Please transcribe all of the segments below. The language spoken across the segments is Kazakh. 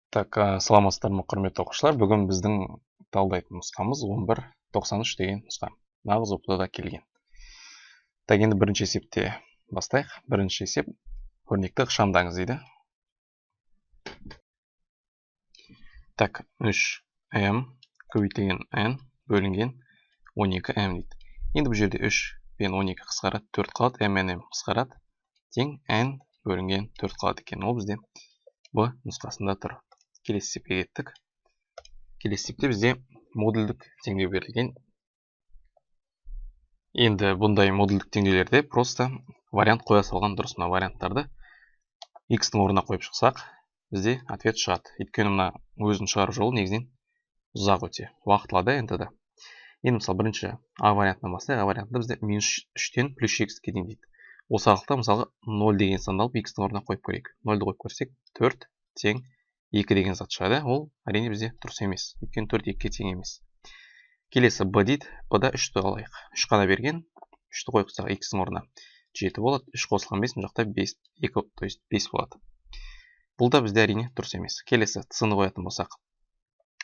Так, саламатсыздар ма құрметті оқушылар. Бүгін біздің талдайтын нұсқамыз 11.93 деген нұсқа. Нағыз ОПТ-да келген. Так, енді бірінші есепте бастайық. Бірінші есеп өрнекті ықшамдаңыз дейді. Так, 3m көбейтілген n бөлінген 12m дейді. Енді бұл жерде 3 пен 12 қысқарады, 4 қалады, m қысқарады, тең n бөлінген 4 қалады екен. Ол бізде Б нұсқасында тұр. Келесі есепке кеттік. Келесі есепте бізде модульдік теңдеу берілген. Енді бұндай модульдік теңдеулерде просто вариант қоя салған дұрыс. Мына варианттарды x-тің орнына қойып шықсақ, бізде ответ шығады. Өйткені мына өзін шығару жолы негізінен ұзақ өте. Уақыт алады nt-да. Енді мысалы бірінші А вариантынан бастайық. А вариантында бізде -3-тен плюс x-ке дейін дейді. Осы арқылы мысалға 0 деген санды алып x-тің орнына қойып көрейік. 0-ды қойып көрсек 4 тең 2 деген зат шығады. Ол әрине бізде дұрыс емес. Өйткені 4 2-ге тең емес. Келесі b дейді. b-да 3-ті алайық. 3 қана берген. 3-ті қойсақ x-тің орнына 7 болады. 3 қосылған 5 мына жақта 5, 2, то есть 5 болады. Бұл да бізде әрине дұрыс емес. Келесі c-ны қоятын болсақ,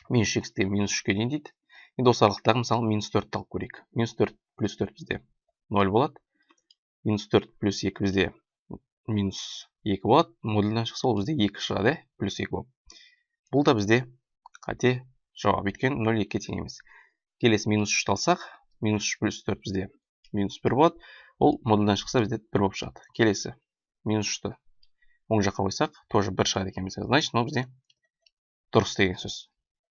-x-тен -3-ке дейін дейді. Енді осы аралықтағы мысалы -4-ті алып көрейік. -4 плюс 4 бізде 0 болады. -4 плюс 2 бізде -2 болады. Модульдан шықса ол бізде 2 шығады, плюс 2 болып. Бұл да бізде қате жауап. Өйткені 0 2-ге тең емес. Келесі -3-ті алсақ, -3 плюс 4 бізде -1 болады. Ол модульдан шықса бізде 1 болып шығады. Келесі -3-ті оң жаққа қойсақ, тоже 1 шығады екен бізде. Значит, мынау бізде дұрыс деген сөз.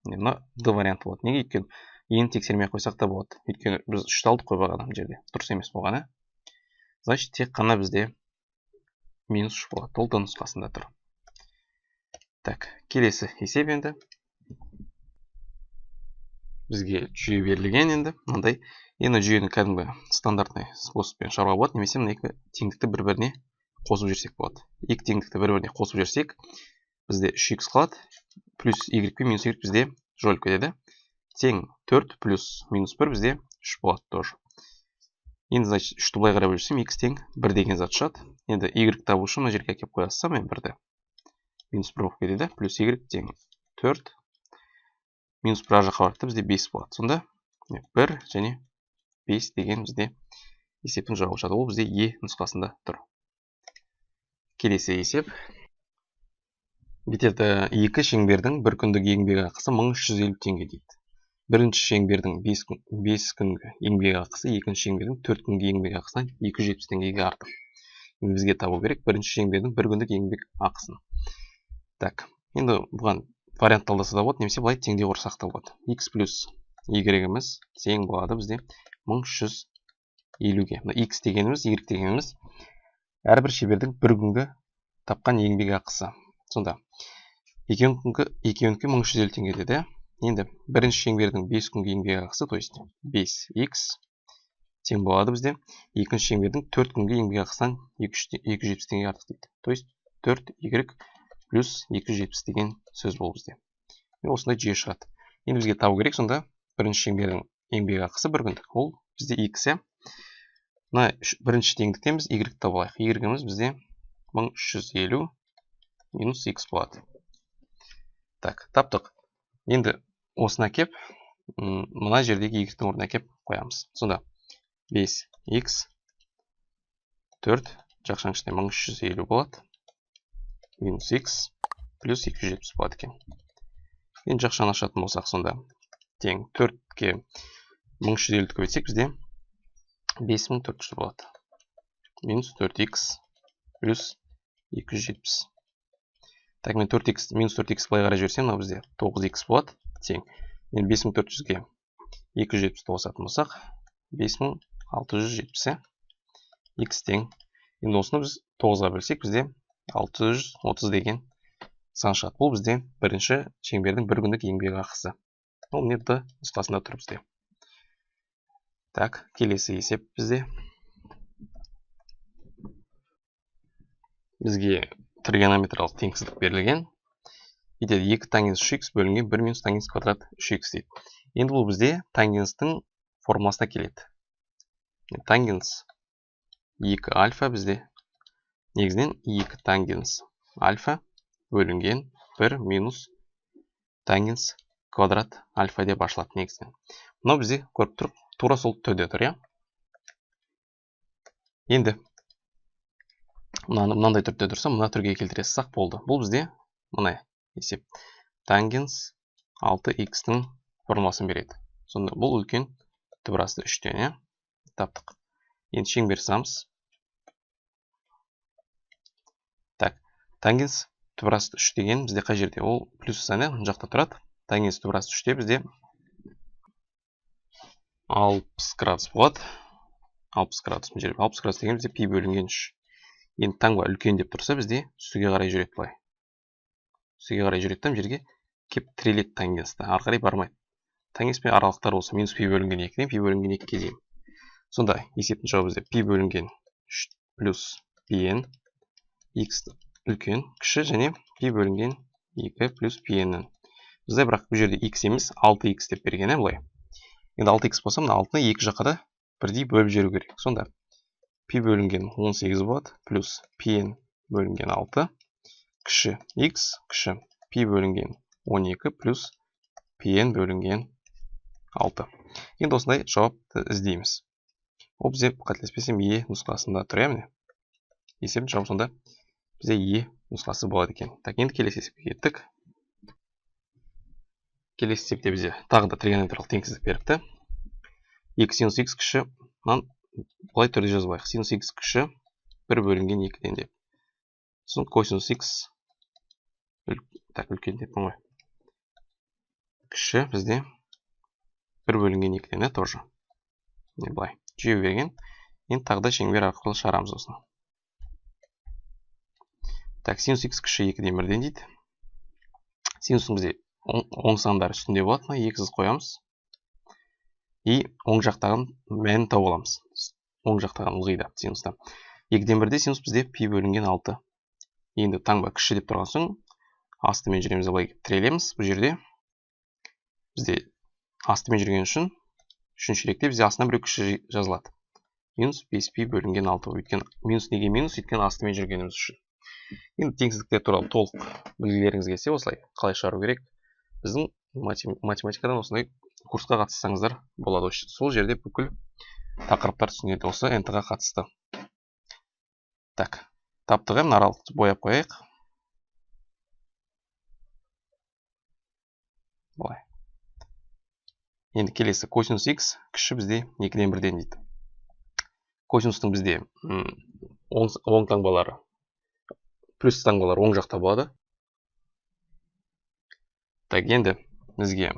Мына D варианты болады. Неге? Өйткені енді тексермей қойсақ та болады. Өйткені біз 3-ті алдық қой бағана жерде. Дұрыс емес болғаны. Значит, тек қана бізде -3 болады. Ол D нұсқасында тұр. Так, келесі есеп енді. Бізге жүйе берілген енді. Мынандай. Енді жүйені кәдімгі стандартный способпен шығаруға болады. Немесе мына екі теңдікті бір-біріне қосып жіберсек болады. Екі теңдікті бір-біріне қосып жіберсек, бізде 3x қалады. Плюс y пен минус y бізде жойылып кетеді. Тең 4 плюс -1 бізде 3 болады тоже. Енді, значит, 3-ті былай қарап жүрсем, x тең 1 деген зат шығады. Енді y табу үшін мына жерге әкеліп қоясам, мен 1-ді -1 болып кетеді. Плюс y тең 4. -1 ар жаққа барады, бізде 5 болады. Сонда 1 және 5 деген бізде есептің жауабы шығады. Ол бізде E нұсқасында тұр. Келесі есеп. Бетеді екі шеңбердің бір күндік еңбек ақысы 1350 теңге дейді. Бірінші шеңбердің 5 күнгі еңбек ақысы екінші шеңбердің 4 күнгі еңбек ақысынан 270 теңгеге артық. Енді бізге табу керек бірінші шеңбердің бір күндік еңбек ақысын. Так, енді бұған вариант талдаса да болады, немесе былай теңдеу құрсақ та болады. X плюс y-іміз тең болады бізде 1350-ге. X дегеніміз, y дегеніміз әрбір шеңбердің бір күнгі тапқан еңбек ақысы. Сонда екеуінікі 1350 теңге деді. Енді бірінші шеңбердің 5 күнгі еңбек ақысы, то есть 5x тең болады бізде. Екінші шеңбердің 4 күнгі еңбек ақысынан 270 теңге артық дейді. То есть 4y плюс 270 деген сөз бұл бізде. Осындай жүйе шығады. Енді бізге табу керек, сонда бірінші шеңбердің еңбек ақысы бір күндік. Ол бізде x. Мына бірінші теңдіктен біз y табу алайық. Y-іміз бізде 1350 минус x болады. Так, таптық. Енді осына кеп, мына жердегі y-тің орнына кеп қоямыз. Сонда 5x 4 жақшаның ішінде 1350 болады. Минус x плюс 270 болады екен. Енді жақшаны ашатын болсақ, сонда тең 4-ке 1350 көбейтсек бізде 5400 болады. Минус 4x плюс 270. Так, мен минус 4x былай қарай жіберсем, мынау бізде 9x болады. Тең. Енді 5400-ге 270 қосатын болсақ, 5670. X тең. Енді осыны біз 9-ға бөлсек, бізде 630 деген сан шығады. Бұл бізде бірінші шеңбердің бір күндік еңбек ақысы. Ол не D нұсқасында тұр бізде. Так, келесі есеп бізде. Бізге тригонометриялық теңсіздік берілген. Бетеді 2 тангенс 3x бөлінген 1 минус тангенс квадрат 3x дейді. Енді бұл бізде тангенстің формасына келеді. Тангенс 2 альфа бізде негізінен 2 тангенс альфа бөлінген 1 минус тангенс квадрат альфа деп ашылады негізінен. Мынау бізде көріп тұрып, тура сол түрде тұр, иә? Енді мынандай түрде тұрса, мына түрге келтіре салсақ болды. Бұл бізде мына есеп тангенс 6х-тің формуласын береді. Сонда бұл үлкен түбір асты 3-тен, иә? Таптық. Енді шеңбер сызамыз. Так, тангенс түбір асты 3 деген бізде қай жерде? Ол плюс саны мына жақта тұрады. Тангенс түбір асты 3-те бізде 60 градус болады. 60 градус мына жерде. 60 градус деген бізде пи бөлінген 3. Енді таңба үлкен деп тұрса, бізде үстіге қарай жүреді былай. Үстіге қарай жүреді, мына жерге кеп тіреледі тангенсті. Ары қарай бармайды. Тангенспен аралықтар болса, минус пи бөлінген 2-ден пи бөлінген 2-ге дейін. Сонда есептің жауабы бізде пи бөлінген 3 плюс пи-н x үлкен, кіші және пи бөлінген 2 плюс пи-нің. Бізде бірақ бұл жерде x емес, 6x деп берген, бұлай. Енді 6x болса, мына 6-ны екі жаққа да бірдей бөліп жіберу керек. Сонда пи бөлінген 18 болады, плюс пи-н бөлінген 6, кіші x, кіші пи бөлінген 12 плюс пи-н бөлінген 6. Енді осындай жауапты іздейміз. Ол бізде қателеспесем Е нұсқасында тұр, яғни есептің жауабы сонда бізде Е нұсқасы болады екен. Так, енді келесі есепке кеттік. Келесі есепте бізде тағы да тригонометриялық теңсіздік беріпті. 2 синус x кіші, бұлай түрде жазбайық. Синус x кіші 1 бөлінген 2-ден деп. Сосын косинус x үлкен деп ғой. Кіші бізде 1 бөлінген 2-ден тоже. Бұлай жүйе берген. Енді тағы да шеңбер арқылы шығарамыз осыны. Так, синус x кіші 2-ден 1-ден дейді. Синустың бізде оң сандар үстінде болады ма? Екісіз қоямыз. И оң жақтағын мәнін тауып аламыз. Оң жақтағын ылғида синуста. 2-ден 1-де синус бізде пи бөлінген 6. Енді таңба кіші деп тұрған соң астымен жүреміз, былай тірелеміз. Бұл жерде бізде астымен жүрген үшін үшінші ректе бізде астына біреу кіші жазылады. Минус 5π бөлінген 6. Өйткені минус неге минус? Өйткені астымен жүргеніміз үшін. Енді теңсіздіктер туралы толық білгілеріңіз келсе, осылай қалай шығару керек? Біздің математикадан осындай курсқа қатыссаңыздар болады. Сол жерде бүкіл тақырыптар түсінеді осы НТ-ға қатысты. Так, таптық, мына аралықты бояп қояйық. Былай. Енді келесі косинус x кіші бізде 2-ден 1-ден дейді. Косинустың бізде оң таңбалары, плюс таңбалары оң жақта болады. Так, енді бізге,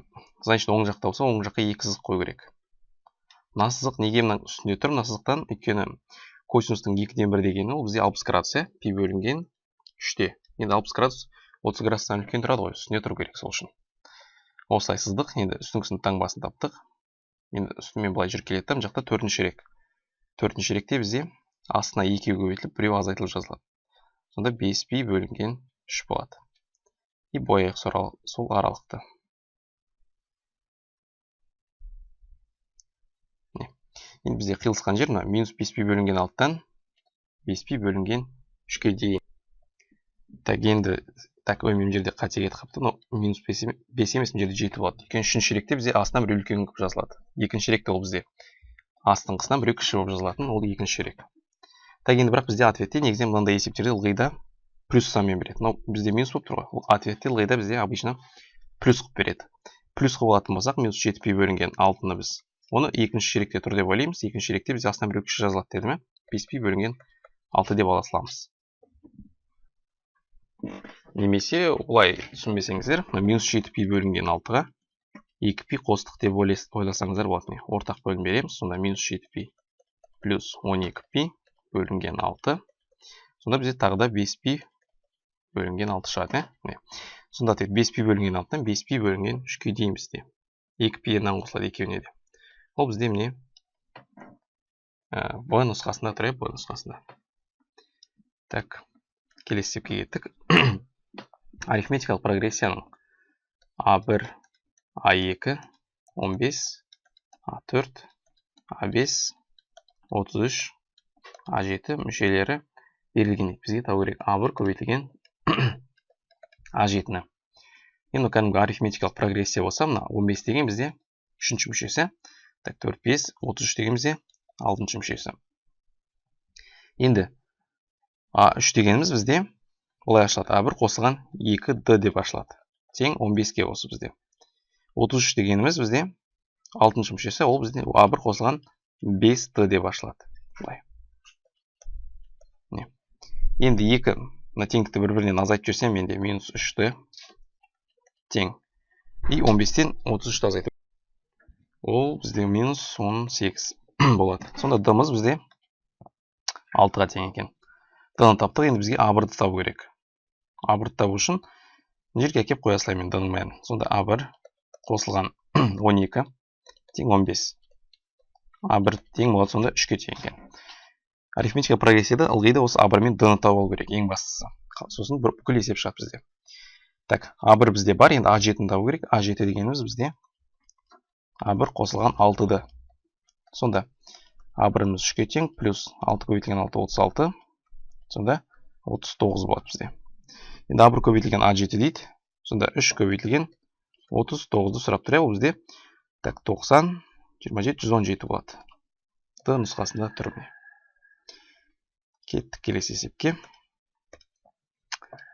значит, оң жақта болса, оң жаққа 2 сызық қою керек. Мына сызық неге мына үстінде тұр? Мына сызықтан өйткені косинустың 2-ден 1 дегені ол бізде 60 градус, пи бөлінген 3-те. Енді 60 градус 30 градустан үлкен тұрады ғой, үстінде тұру керек сол үшін. Осылай сыздық, енді үстіңгісінің таңбасын таптық. Енді үстімен былай жүріп келеді, мына жақта 4-ші рек. 4-ші ректе бізде астына 2 көбейтіліп, біреу азайтылып жазылады. Сонда 5π бөлінген 3 болады. И бояйық сол аралықты. Енді бізде қиылысқан жер, минус 5π бөлінген 6-тан 5π бөлінген 3-ке дейін. Так, енді мен жерде қате кетіп қапты, но минус 5 емес, мен жерде 7 болады. Өйткені үшінші ректе бізде астынан біреу үлкен болып жазылады. Екінші ректе ол бізде астыңғысынан біреу кіші болып жазылатын, ол екінші рек. Так, енді бірақ бізде ответте негізінен мынандай есептерде ылғида плюс санмен береді. Но бізде минус болып тұр ғой. Ол ответте ылғида бізде обычно плюс қылып береді. Плюс қылып алатын болсақ, минус 7π бөлінген 6-ны біз оны екінші ширекте тұр деп ойлаймыз. Екінші ширекте бізде астынан біреу кіші жазылады деді ме? 5π бөлінген 6 деп ала саламыз. Немесе олай түсінбесеңіздер, минус 7π бөлінген 6-ға 2π қостық деп ойласаңыздар болады. Ортақ бөлім береміз. Сонда минус 7π плюс 12π бөлінген 6. Сонда бізде тағы да 5π бөлінген 6 шығады. Сонда 5π бөлінген 6-тан 5π бөлінген 3-ке дейін бізде. 2π-нан қосылады екеуіне де. Ол бізде міне б нұсқасында тұр, б нұсқасында. Так, келесі есепке кеттік. Арифметикалық прогрессияның А1, А2, 15, А4, А5, 33, А7 мүшелері берілген. Бізге тауы керек А1 көбейтілген А7-ні. Енді кәдімгі арифметикалық прогрессия болса, мына 15 деген бізде 3-ші мүшесі. Так, 4, 5, 33 деген бізде 6-ші мүшесі. Енді А3 дегеніміз бізде олай ашылады. А1 қосылған 2D деп ашылады. Тең 15-ке осы бізде. 33 дегеніміз бізде 6-ші мүшесі, ол бізде А1 қосылған 5D деп ашылады. Бұлай. Енді 2 теңдікті бір-бірінен азайтып жіберсем, менде минус 3D тең. И 15-тен 33-ті азайтып. Ол бізде минус 18 болады. Сонда d-мыз бізде 6-ға тең екен. D-ны таптық, енді бізге А1-ды табу керек. А1-ды табу үшін жерге әкеп қоя салайын d-ның мәнін. Сонда А1 қосылған 12 тең 15. А1 тең болады, сонда 3-ке тең екен. Арифметика прогрессияда ылғи да осы А1 мен d-ны табу керек, ең бастысы. Сосын бүкіл есеп шығады бізде. Так, А1 бізде бар, енді А7-ні табу керек. А7 дегеніміз бізде А1 қосылған 6-ды. Сонда А1-міз 3-ке тең, плюс 6 көбейтілген 6, 36. Сонда 39 болады бізде. Енді А1 көбейтілген А7 дейді. Сонда 3 көбейтілген 39-ды сұрап тұр, ол бізде 90, 27, 117 болады. Д нұсқасында тұр. Кеттік келесі есепке.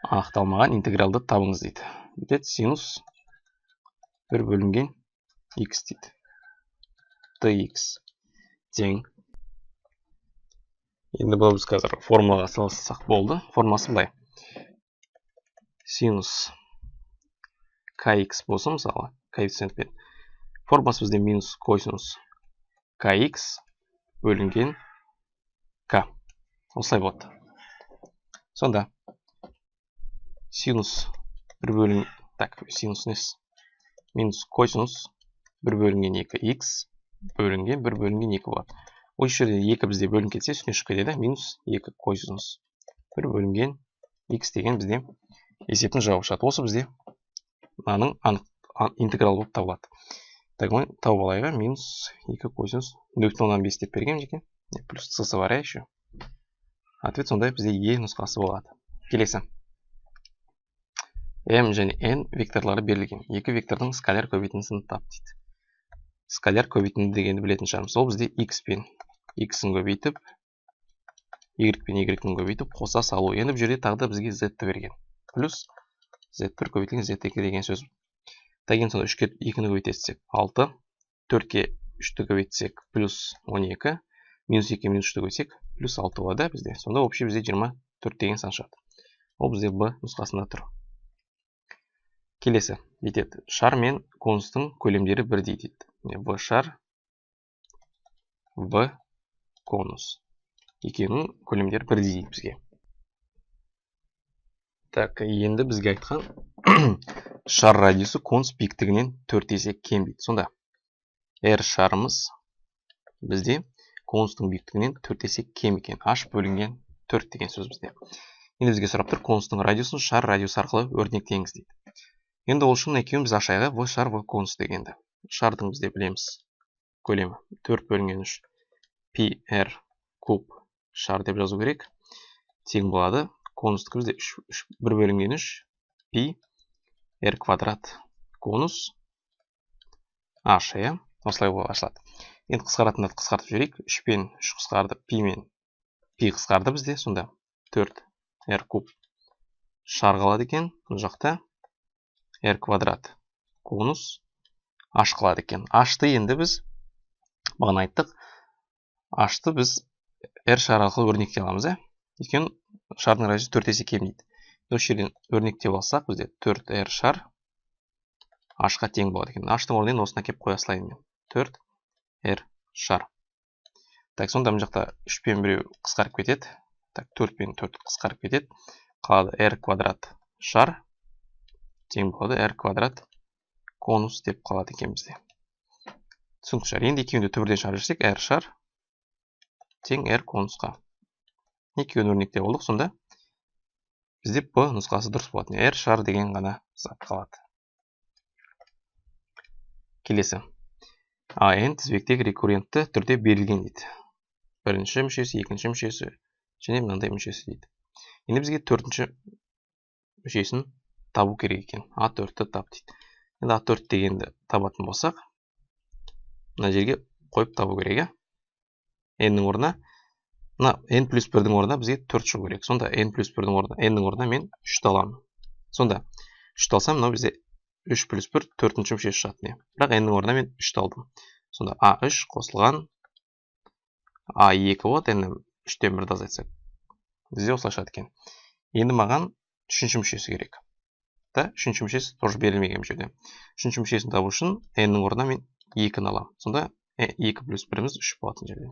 Анықталмаған интегралды табыңыз дейді. Бүйтеді синус 1 бөлінген x дейді. dx тең. Енді бұл біз қазір формулаға салсақ болды. Формуласы былай. Синус kx болса, мысалы, коэффициентпен. Формуласы бізде минус косинус kx бөлінген k. Осылай болады. Сонда синус 1 бөлінген, синус несі? Минус косинус 1 бөлінген 2x бөлінген 1 бөлінген 2 болады. Ол жерде 2 бізде бөлініп кетсе, үстіне шығып кетеді. Минус 2 косинус 1 бөлінген x деген бізде есептің жауабы шығады. Осы бізде мынаның интеграл болып табылады. Так, оны тауып алайық. Минус 2 косинус 0,5 деп берген екен. Плюс c бар еще. Ответ сондай бізде e нұсқасы болады. Келесі. M және N векторлары берілген. Екі вектордың скаляр көбейтіндісін тап дейді. Скаляр көбейтінді дегенді білетін шығармыз. Ол бізде x пен x-ін көбейтіп, y пен y-ін көбейтіп, қоса салу. Енді бұл жерде тағы да бізге z-ті берген. Плюс z1 көбейтілген z2 деген сөз. Деген сонда 3-ке 2-ні көбейтесек 6, 4-ке 3-ті көбейтсек плюс 12, минус 2 минус 3-ті көбейтсек плюс 6 болады бізде. Сонда общий бізде 24 деген сан шығады. Ол бізде b нұсқасында тұр. Келесі. Бүйтеді. Шар мен конустың көлемдері бірдей дейді. В шар, В конус. Екеуінің көлемдері бірдей дейді бізге. Так, енді бізге айтқан шар радиусы конус биіктігінен 4 есе кем дейді. Сонда R шарымыз бізде конустың биіктігінен 4 есе кем екен. H бөлінген 4 деген сөз бізде. Енді бізге сұрап тұр, конустың радиусын шар радиусы арқылы өрнектеңіз дейді. Енді ол үшін екеуін біз ашайға V шар, V конус дегенді. Шардың бізде білеміз көлемі 4 бөлінген 3 πr куб шар деп жазу керек. Тең болады. Конустық бізде 1 бөлінген 3 π r квадрат конус h. Осылай болып ашылады. Енді қысқаратындарды қысқартып жіберейік. 3 пен 3 қысқарды, π мен π қысқарды бізде. Сонда 4 r куб шар қалады екен. Бұл жақта r квадрат конус h қалады екен. H-ты енді біз бағана айттық. H-ты біз r шар арқылы өрнекте аламыз. Екен шардың радиусы 4 есе кем дейді. Осы жерден өрнектеп алсақ бізде 4r шар h-ға тең болады екен. H-тың орнына осыны әкеп қоя салайын мен. 4r шар. Так, сонда бұл жақта 3 пен біреу қысқарып кетеді. Так, 4 пен 4 қысқарып кетеді. Қалады r квадрат шар тең болады r квадрат конус деп қалады екен бізде. Түсінікті шығар. Енді екеуінде түбірден шығарып жүрсек, r шар тең r конусқа. Екеуін өрнекте болдық, сонда бізде b нұсқасы дұрыс болады. R шар деген ғана зат қалады. Келесі. AN тізбектегі рекуррентті түрде берілген дейді. Бірінші мүшесі, екінші мүшесі және мынандай мүшесі дейді. Енді бізге төртінші мүшесін табу керек екен. А4-ті тап дейді. Енді А4 дегенді табатын болсақ, мына жерге қойып табу керек. N-нің орнына, мына N плюс 1-дің орнына бізге 4 шығу керек. Сонда N плюс 1-дің орнына, N-нің орнына мен 3-ті аламын. Сонда 3-ті алсам, мынау бізде 3 плюс 1 4-ші мүшесі шығады. Бірақ N-нің орнына мен 3-ті алдым. Сонда А3 қосылған А2 болады, енді 3-тен 1-ді азайтсақ. Бізде осылай шығады екен. Енді маған 3-ші мүшесі керек. Та 3-ші мүшесі тоже берілмеген бұл жерде. 3-ші мүшесін табу үшін N-нің орнына мен 2-ні аламын. Сонда 2 плюс 1-іміз 3 болатын жерде.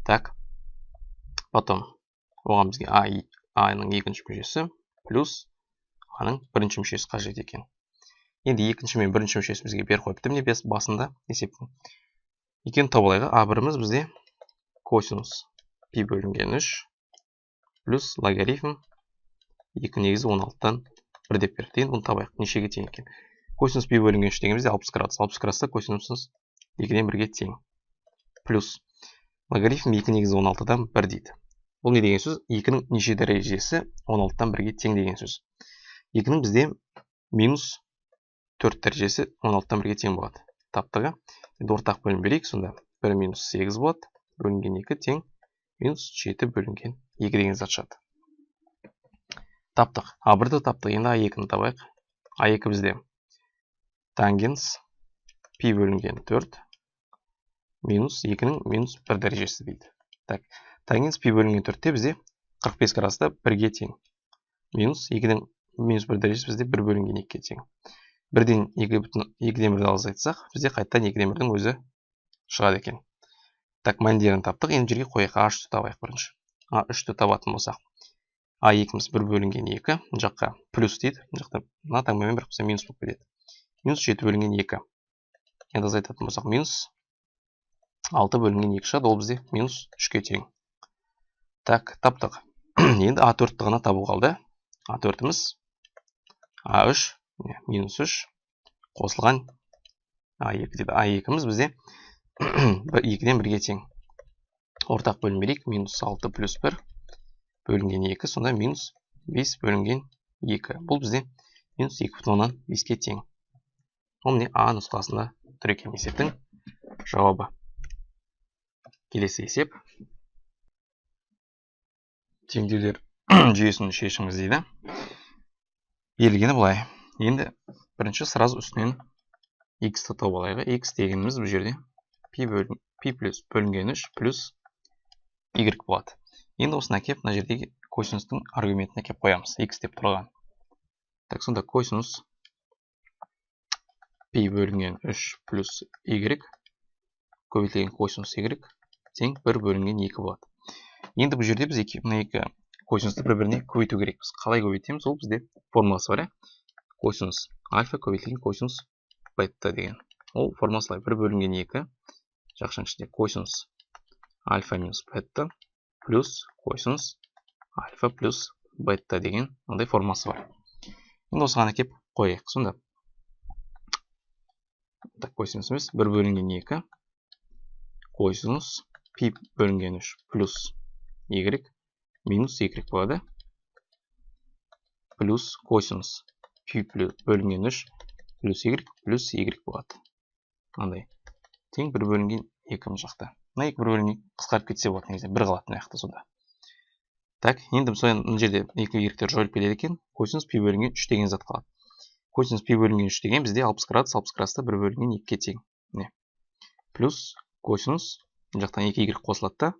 Так. Потом оған бізге А-ның 2-ші мүшесі плюс А-ның 1-ші мүшесі қажет екен. Енді 2-ші мен 1-ші мүшесі бізге бер қойыпты. Міне басында есептің. Екені тауып алайық. А1-іміз бізде косинус пи бөлінген 3 плюс логарифм 2 негізі 16-тан 1 деп берді. Енді оны табайық. Нешеге тең екен? Косинус пи бөлінген 3 деген бізде 60 градус. 60 градуста косинусымыз 2-ден 1-ге тең. Плюс логарифм 2 негізі 16-дан 1 дейді. Бұл не деген сөз? 2-нің неше дәрежесі 16-дан 1-ге тең деген сөз. 2-нің бізде минус 4 дәрежесі 16-дан 1-ге тең болады. Таптығы. Енді ортақ бөлім берейік. Сонда 1 минус 8 болады. Бөлінген 2 тең минус 7 бөлінген 2 деген зат шығады. Таптық. А1-ді таптық. Енді А2-ні табайық. А2 бізде тангенс пи бөлінген 4 минус 2-нің минус 1 дәрежесі дейді. Так. Тангенс пи бөлінген 4-те бізде 45 градуста 1-ге тең. Минус 2-нің минус 1 дәрежесі бізде 1 бөлінген 2-ге тең. 1-ден 2-ден 1-ді азайтсақ, бізде қайттан 2-ден 1-дің өзі шығады екен. Так, мәндерін таптық. Енді жерге қойық. А3-ті табайық бірінші. А3-ті табатын болсақ. А2-міз 1 бөлінген 2. Жаққа плюс дейді. Жақта мына таңбамен бір қоса минус болып кетеді. Минус 7 бөлінген 2. Енді азайтатын болсақ, минус 6 бөлінген 2 шығады. Ол бізде минус 3-ке тең. Так, таптық. Енді А4-ті ғана табу қалды. А4-міз А3 минус 3 қосылған А2 дейді. А2-міз бізде 2-ден 1-ге тең. Ортақ бөлім берейік. Минус 6 плюс 1 бөлінген 2. Сонда минус 5 бөлінген 2. Бұл бізде минус 2,5-ке тең. Ол міне А нұсқасында тұр екен есептің жауабы. Келесі есеп. Теңдеулер жүйесінің шешіміз дейді. Берілгені былай. Енді бірінші сразу үстінен x-ті тауып алайық. X дегеніміз бұл жерде пи плюс бөлінген 3 плюс y болады. Енді осына кеп, мына жердегі косинустың аргументіне кеп қоямыз. X деп тұрған. Так, сонда косинус пи бөлінген 3 плюс y көбейтілген косинус y тең 1 бөлінген 2 болады. Енді бұл жерде біз екі косинусты бір-біріне көбейту керекпіз. Қалай көбейтеміз? Ол бізде формуласы бар. Косинус альфа көбейтілген косинус бета деген. Ол формуласы 1 бөлінген 2. Жақшының ішінде косинус альфа минус бета плюс косинус альфа плюс бета деген ондай формасы бар. Енді осыған кеп қойық. Сонда косинусымыз 1 бөлінген 2 косинус пи бөлінген 3 плюс y минус y болады. Плюс косинус пи бөлінген 3 плюс y болады. Андай. Тең 1 бөлінген 2 жақта. Мына 2 1 бөлінген қысқарып кетсе болады негізі. 1 қалатын аяқты сонда. Так, енді мына жерде 2 y-тер жойылып кетеді екен. Косинус пи бөлінген 3 деген зат қалады. Косинус пи бөлінген 3 деген бізде 60 градуста 1 бөлінген 2-ге тең. Плюс косинус жақтан 2y қосылады да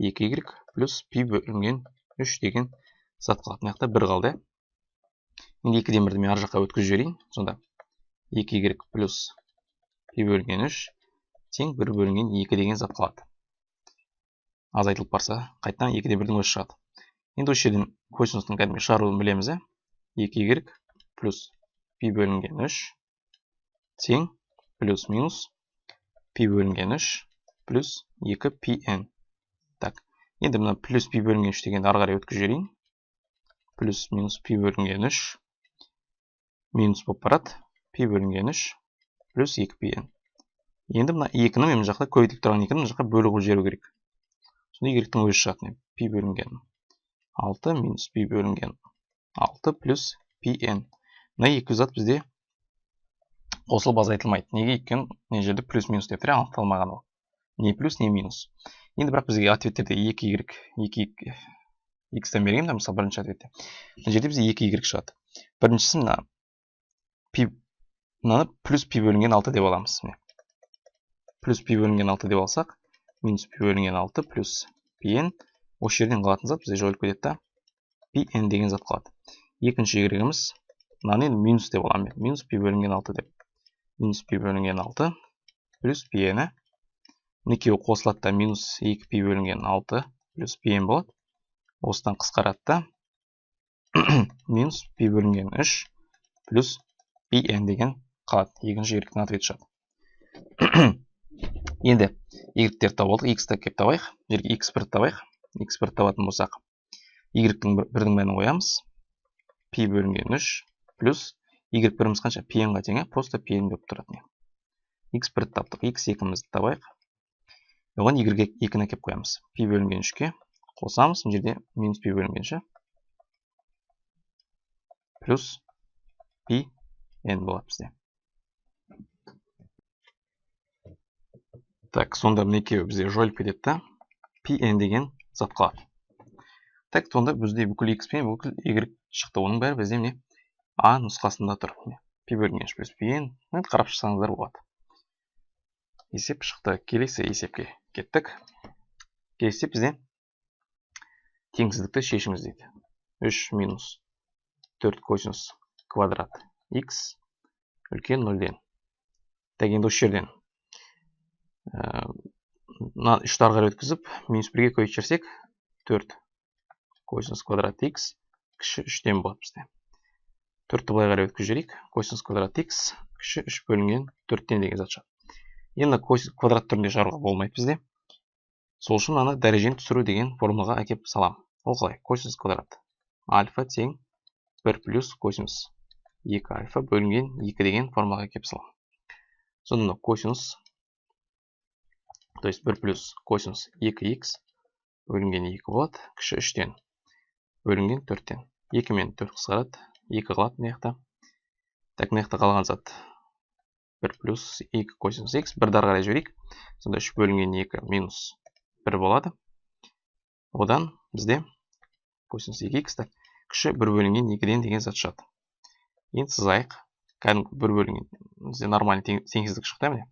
2y плюс пи бөлінген 3 деген зат қалады. Мына жақта 1 қалды. Енді 2-ден 1-ді мен ар жаққа өткізіп жіберейін. Сонда 2y плюс пи бөлінген 3 тең 1 бөлінген 2 деген зат қалады. Азайтылып барса, қайттан 2-ден 1-дің өзі шығады. Енді осы жерден косинустың кәдімгі шығаруын білеміз. 2y плюс пи бөлінген 3 тең плюс минус пи бөлінген 3 плюс 2 pn. Так, енді мына плюс пи бөлінген 3 дегенді ары қарай өткізіп жіберейін. Плюс минус пи бөлінген 3 минус болып барады. Пи бөлінген 3 плюс 2 pn. Енді мына 2-ні мен жақта көбейтіліп тұрған 2-ні жаққа бөліп жіберу керек. Сонда y-тің өзі шығады. Пи бөлінген 6 минус пи бөлінген 6 плюс pn. мына екі зат бізде қосылып азайтылмайды. Неге? Өйткені мына жерде плюс минус деп тұр, анықталмаған ол. Не плюс, не минус. Енді бірақ бізге ответтерде 2y, x-тен берген, мысалы бірінші ответте. Мына жерде бізде 2y шығады. Біріншісі мынаны плюс пи бөлінген 6 деп аламыз. Плюс пи бөлінген 6 деп алсақ, минус пи бөлінген 6 плюс pn. Осы жерден қалатын зат бізде жойылып кетеді, pn деген зат қалады. Екінші y-іміз мынаны енді минус деп аламын. Минус пи бөлінген 6 деп. Минус пи бөлінген 6 плюс pn. Екеуі қосылады да минус 2 пи бөлінген 6 плюс pn болады. Осыдан қысқарады да минус пи бөлінген 3 плюс pn деген қалады. Екінші y-тің ответі шығады. Енді y-тер тауып алдық, x-ті кеп табайық. Жерге x1 табайық. x1 табатын болсақ, y-тің бірдің мәнін қоямыз. Пи бөлінген 3 плюс y1-іміз қанша? pn-ға тең, просто pn деп тұрады. x1 таптық, x2-мізді табайық. Оған y2-ні кеп қоямыз. Пи бөлінген 3-ке қосамыз. Бұл жерде минус пи бөлінген 3 плюс pn болады бізде. Так, сонда мына екеуі бізде жойылып кетеді да, pn деген зат қалады. Так, сонда бізде бүкіл x пен бүкіл y шықты. Оның бәрі бізде міне а нұсқасында тұр. Пи бөлінген 3 плюс pn. Қарап шықсаңыздар болады. Есеп шықты. Келесі есепке кеттік. Келесі бізде теңсіздікті шешіңіз дейді. 3 минус 4 косинус квадрат x үлкен 0-ден. Так, енді осы жерден 3-ті ары қарай өткізіп, минус 1-ге көшірсек, 4 косинус квадрат x кіші 3-тен болады бізде. 4-ті былай қарай өткізіп жіберейік. Косинус квадрат x кіші 3 бөлінген 4-тен деген зат шығады. Енді квадрат түрінде шығаруға болмайды бізде. Сол үшін мынаны дәрежені түсіру деген формулаға әкеп салам. Ол қалай? Косинус квадрат альфа тең 1 плюс косинус 2 альфа бөлінген 2 деген формулаға әкеп салам. Сонда косинус, то есть 1 плюс косинус 2x бөлінген 2 болады, кіші 3-тен бөлінген 4-тен. 2 мен 4 қысқарады, 2 қалады мына. Так, мына қалған зат 1 плюс 2 косинус x, 1-ді ары қарай жіберейік. Сонда 3 бөлінген 2 минус 1 болады. Одан бізде косинус 2x кіші 1 бөлінген 2-ден деген зат шығады. Енді сызайық. Кәдімгі 1 бөлінген бізде нормальный теңсіздік шықты міне.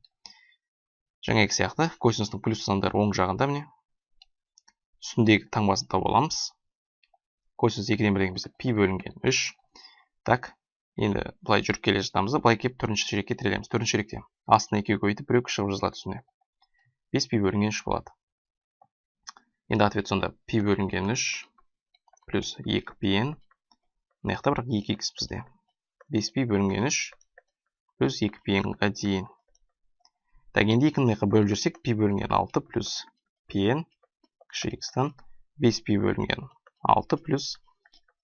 Жаңағы сияқты косинустың плюс сандары оң жағында міне. Үстіндегі таңбасын тауып аламыз. Косинус 2-ден бірден бізде пи бөлінген 3. Так, енді былай жүріп келе жатамыз, былай кеп төртінші ширекке тірелеміз. Төртінші ширекте астына 2 көбейтіп, біреу шығып жазылады үстіне. 5 пи бөлінген 3 болады. Енді ответ сонда пи бөлінген 3 плюс 2 pn. Мына жақта бірақ 2x бізде. 5 пи бөлінген 3 плюс 2 pn-ға дейін. Так, енді 2-ні мына жаққа бөліп жүрсек, пи бөлінген 6 плюс pn кіші x-тан 5 пи бөлінген 6 плюс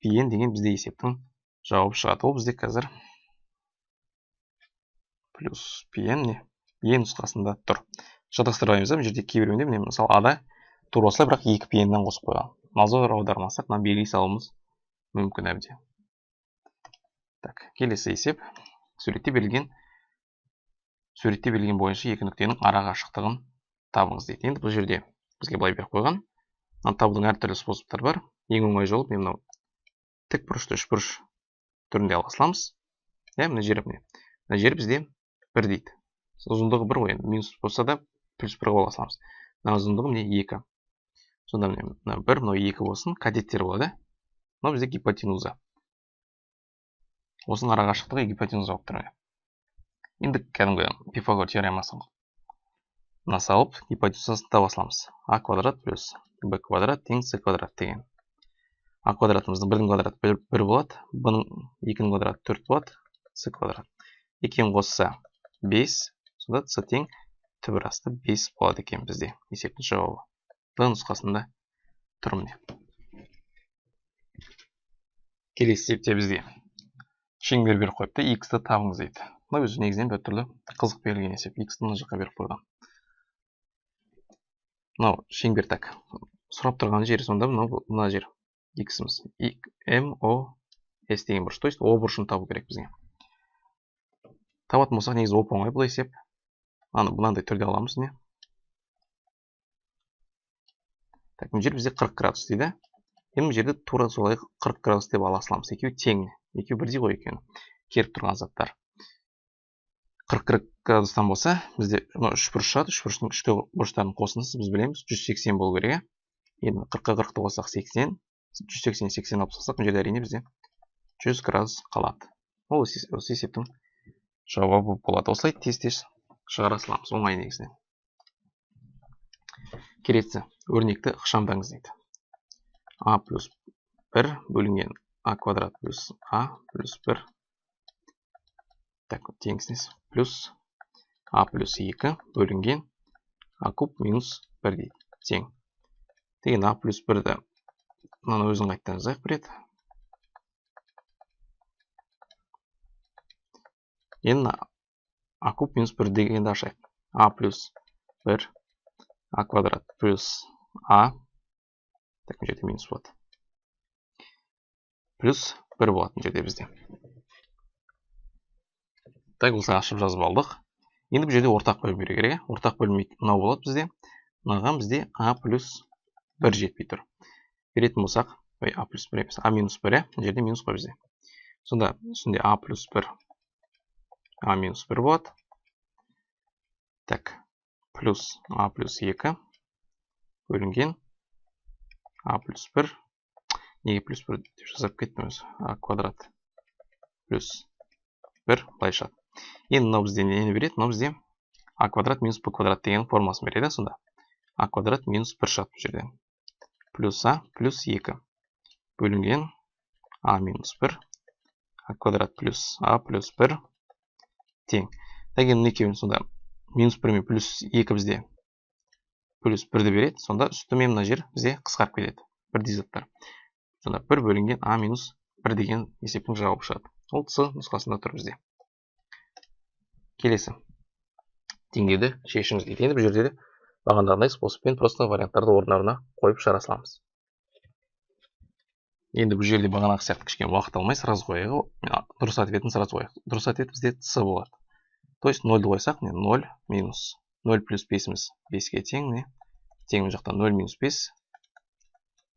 pn деген бізде есептің жауабы шығады. Ол бізде қазір плюс pn не? E нұсқасында тұр. Шатастырмаймыз, бұл жерде кейбіреуінде міне мысалы ада тура осылай, бірақ 2 pn-ден қосып қойған. Назар аудармасақ, мына белгі салуымыз мүмкін әбден. Так, келесі есеп. Суретте берілген бойынша екі нүктенің ара қашықтығын табыңыз дейді. Енді бұл жерде бізге былай беріп қойған. Табудың әртүрлі способтары бар. Ең оңай жолы мына тік бұрышты үшбұрыш түрінде ала саламыз. Мына жер бізде 1 дейді. Ұзындығы 1 ғой, минус болса да плюс 1-ға ала саламыз. Мына ұзындығы міне 2. Сонда мына 1, мына 2 болсын, катеттер болады. Мына бізде гипотенуза. Осының ара қашықтығы гипотенуза болып тұр. Енді кәдімгі Пифагор теоремасын салып, гипотенузасын таба саламыз. А квадрат плюс b квадрат тең c квадрат деген. А квадратымыздың 1-дің квадраты 1 болады, b-ның 2-ның квадраты 4 болады, c квадрат. 2-ін қосса 5, сонда c тең түбір асты 5 болады екен бізде. Есептің жауабы. B нұсқасында тұр міне. Келесі есепте бізде шеңбер беріп қойыпты, x-ті табыңыз дейді. Бұл өзі негізінен бір түрлі қызық берілген есеп. X-ті мына жаққа беріп қойған. Мынау шеңбер так. Сұрап тұрған жері сонда мына жер. X-іміз MO S деген бұрыш. То есть O бұрышын табу керек бізге. Табатын болсақ, негізі оп-оңай бұл есеп. Мынандай түрде аламыз, не? Так, мына жер бізде 40 градус дейді. Енді бұл жерде тура солай 40 градус деп ала саламыз. Екеуі тең, екеуі бірдей ғой екен. Керіп тұрған заттар. 40 градустан болса, бізде 3 бұрыш шығады. 3 бұрыштың үшті бұрыштарын қосындысы біз білеміз 180 болу керек. Енді 40-қа 40-ты қоссақ 80, 180 80 алып тастасақ, бұл жерде әрине бізде 100 градус қалады. Ол осы есептің жауабы болады. Осылай тез-тез шығара саламыз, оңай негізінен. Келесі өрнекті ықшамдаңыз дейді. А плюс 1 бөлінген А квадрат плюс А плюс 1. Так, теңсіз плюс А плюс 2 бөлінген А куб минус 1 дейді. Тең. Деген А плюс 1-ді мынаны өзің қайттан жазайық бір рет. Енді А куб минус 1 дегенді ашайық. А плюс 1 А квадрат плюс А. Так, бұл жерде минус болады. Плюс 1 болады бұл жерде бізде. Так, осылай ашып жазып алдық. Енді бұл жерде ортақ бөлім беру керек. Ортақ бөлім мынау болады бізде. Мынаған бізде А плюс 1 жетпей тұр. Беретін болсақ, А плюс 1 емес, А минус 1, бұл жерде минус қой бізде. Сонда үстінде А плюс 1, А минус 1 болады. Так, плюс А плюс 2 бөлінген А плюс 1. Неге плюс 1 деп жазып кеттім өзі? А квадрат плюс 1 былай шығады. Енді мынау бізде нені береді? Мынау бізде А квадрат минус Б квадрат деген формасын береді. Сонда А квадрат минус 1 шығады бұл жерден. Плюс А плюс 2 бөлінген А минус 1. А квадрат плюс А плюс 1 тең. Деген екеуін сонда минус 1 мен плюс 2 бізде плюс 1-ді береді. Сонда үсті мен мына жер бізде қысқарып кетеді. Бірдей заттар. Сонда 1 бөлінген А минус 1 деген есептің жауабы шығады. Ол С нұсқасында тұр бізде. Келесі. Теңдеуді шешіңіз дейді. Енді бұл жерде де бағандағындай способпен просто варианттарды орындарына қойып шығара саламыз. Енді бұл жерде бағанағы сияқты кішкене уақыт алмай сразу қояйық. Дұрыс ответін сразу қояйық. Дұрыс ответ бізде С болады. То есть 0-ді қойсақ, 0 минус 0 плюс 5-іміз 5-ге тең, не? Тең жақта 0 минус 5.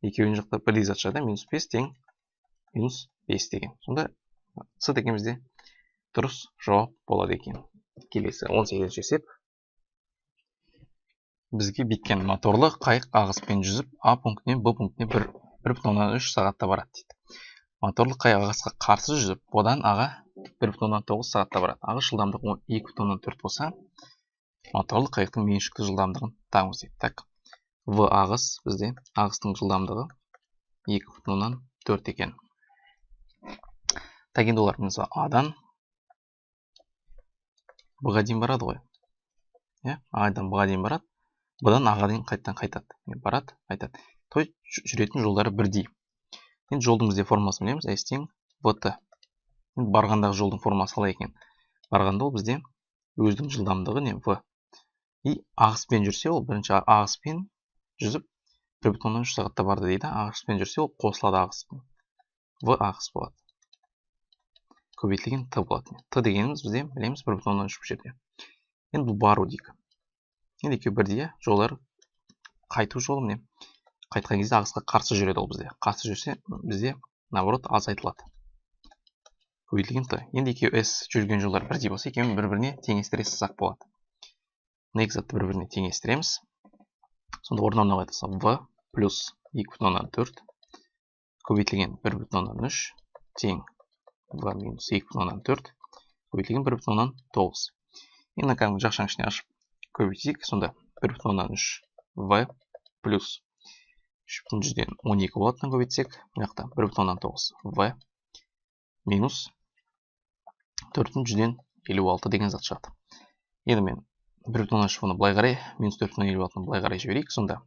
Екеуін жақта бірдей зат шығады, минус 5 тең минус 5 деген. Сонда С деген бізде дұрыс жауап болады екен. Келесі 18-ші есеп. Бізге біткен моторлы қайық ағыспен жүзіп А пунктінен Б пунктіне 1,3 сағатта барады дейді. Моторлы қайық ағысқа қарсы жүзіп, одан аға 1,9 сағатта барады. Ағыс жылдамдығы 2,4 болса, моторлы қайықтың меншікті жылдамдығын табыңыз дейді. Так, В ағыс бізде ағыстың жылдамдығы 2,4 екен. Так, енді олар мысалы Адан Б-ға дейін барады ғой. Адан Б-ға дейін барады. Бұдан аға дейін қайтады. Барады, қайтады. То есть жүретін жолдары бірдей. Енді жолдың бізде формасын білеміз. S тең ВТ. Енді барғандағы жолдың формасы қалай екен? Барғанда ол бізде өзінің жылдамдығы не В. И ағыспен жүрсе, ол бірінші ағыспен жүзіп 1,3 сағатта барды дейді. Ағыспен жүрсе, ол қосылады ағыспен. В ағыс болады. Көбейтілген Т болады. Т дегеніміз бізде білеміз 1,3 бұл жерде. Енді бұл бару дейік. Енді екеуі бірдей, жолдар қайту жолы міне. Қайтқан кезде ағысқа қарсы жүреді ол бізде. Қарсы жүрсе, бізде наоборот азайтылады. Көбейтілген Т. Енді екеуі S жүрген жолдар бірдей болса, екеуін бір-біріне теңестіре салсақ болады. Мына екі затты бір-біріне теңестіреміз. Сонда орнына айтылса В плюс 2,4 көбейтілген 1,3 тең В минус 2,4 көбейтілген 1,9. Енді кәдімгі жақшаның ішіне ашып көбейтейік. Сонда 1,3 В плюс 3,12 болатынан көбейтсек, мынақта 1,9 В минус 4,56 деген зат шығады. Енді мен 1,3 бұны былай қарай, минус 4,56-ны былай қарай жіберейік. Сонда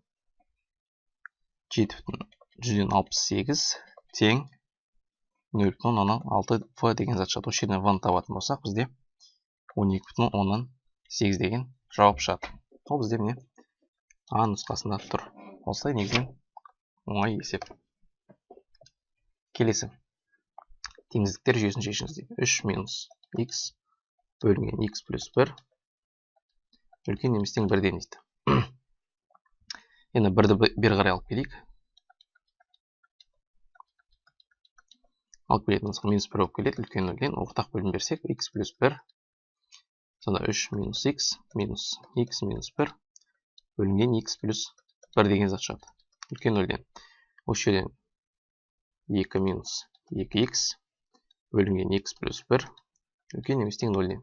7,168 тең 0,6 В деген зат шығады. Осы жерден В-ны табатын болсақ, бізде 12,8 деген жауап шығады. Ол бізде міне А нұсқасында тұр. Осылай негізінен оңай есеп. Келесі. теңіздіктер жүйесін шешіңіз дейді. 3 минус x бөлінген x плюс 1 үлкен немесе тең 1-ден дейді. Енді 1-ді бері қарай алып келейік. Алып келетін болсақ минус 1 болып келеді. Үлкен 0-ден ортақ бөлім берсек x плюс 1. Сонда 3 минус x минус 1 бөлінген x плюс 1 деген зат шығады. Үлкен 0-ден. Осы жерден 2 минус 2x бөлінген x плюс 1 үлкен немесе тең 0-ден.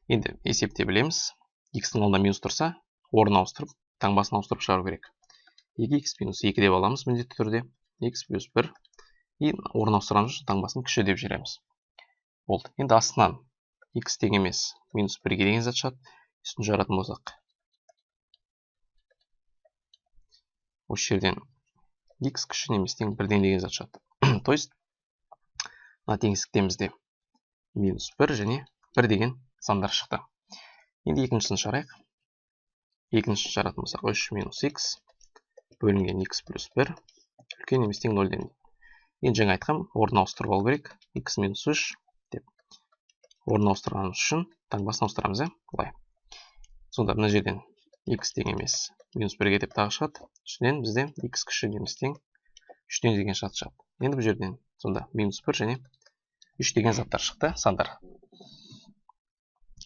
Енді есепте білеміз. X-ің алдында минус тұрса, орнын ауыстырып, таңбасын ауыстырып шығару керек. 2x минус 2 деп аламыз міндетті түрде. X плюс 1. И орнын ауыстырамыз, таңбасын кіші деп жібереміз. Болды. Енді астынан x тең емес минус 1-ге деген зат шығады. Үстін жаратын болсақ. Осы жерден x кіші немесе тең 1-ден деген зат шығады. То есть, мына теңіздіктен бізде минус 1 және 1 деген сандар шықты. Енді екіншісін шығарайық. Екіншісін шығаратын болсақ 3 минус x бөлінген x плюс 1 үлкен немесе тең 0-ден. Енді жаңа айтқам, орнын ауыстырып алу керек. X минус 3 деп. Орнын ауыстырғанымыз үшін таңбасын ауыстырамыз, былай. Сонда мына жерден x тең емес минус 1-ге деп тағы шығады. Үстінен бізде x кіші немесе тең 3-ден деген зат шығады. Енді бұл жерден сонда минус 1 және 3 деген заттар шықты, сандар.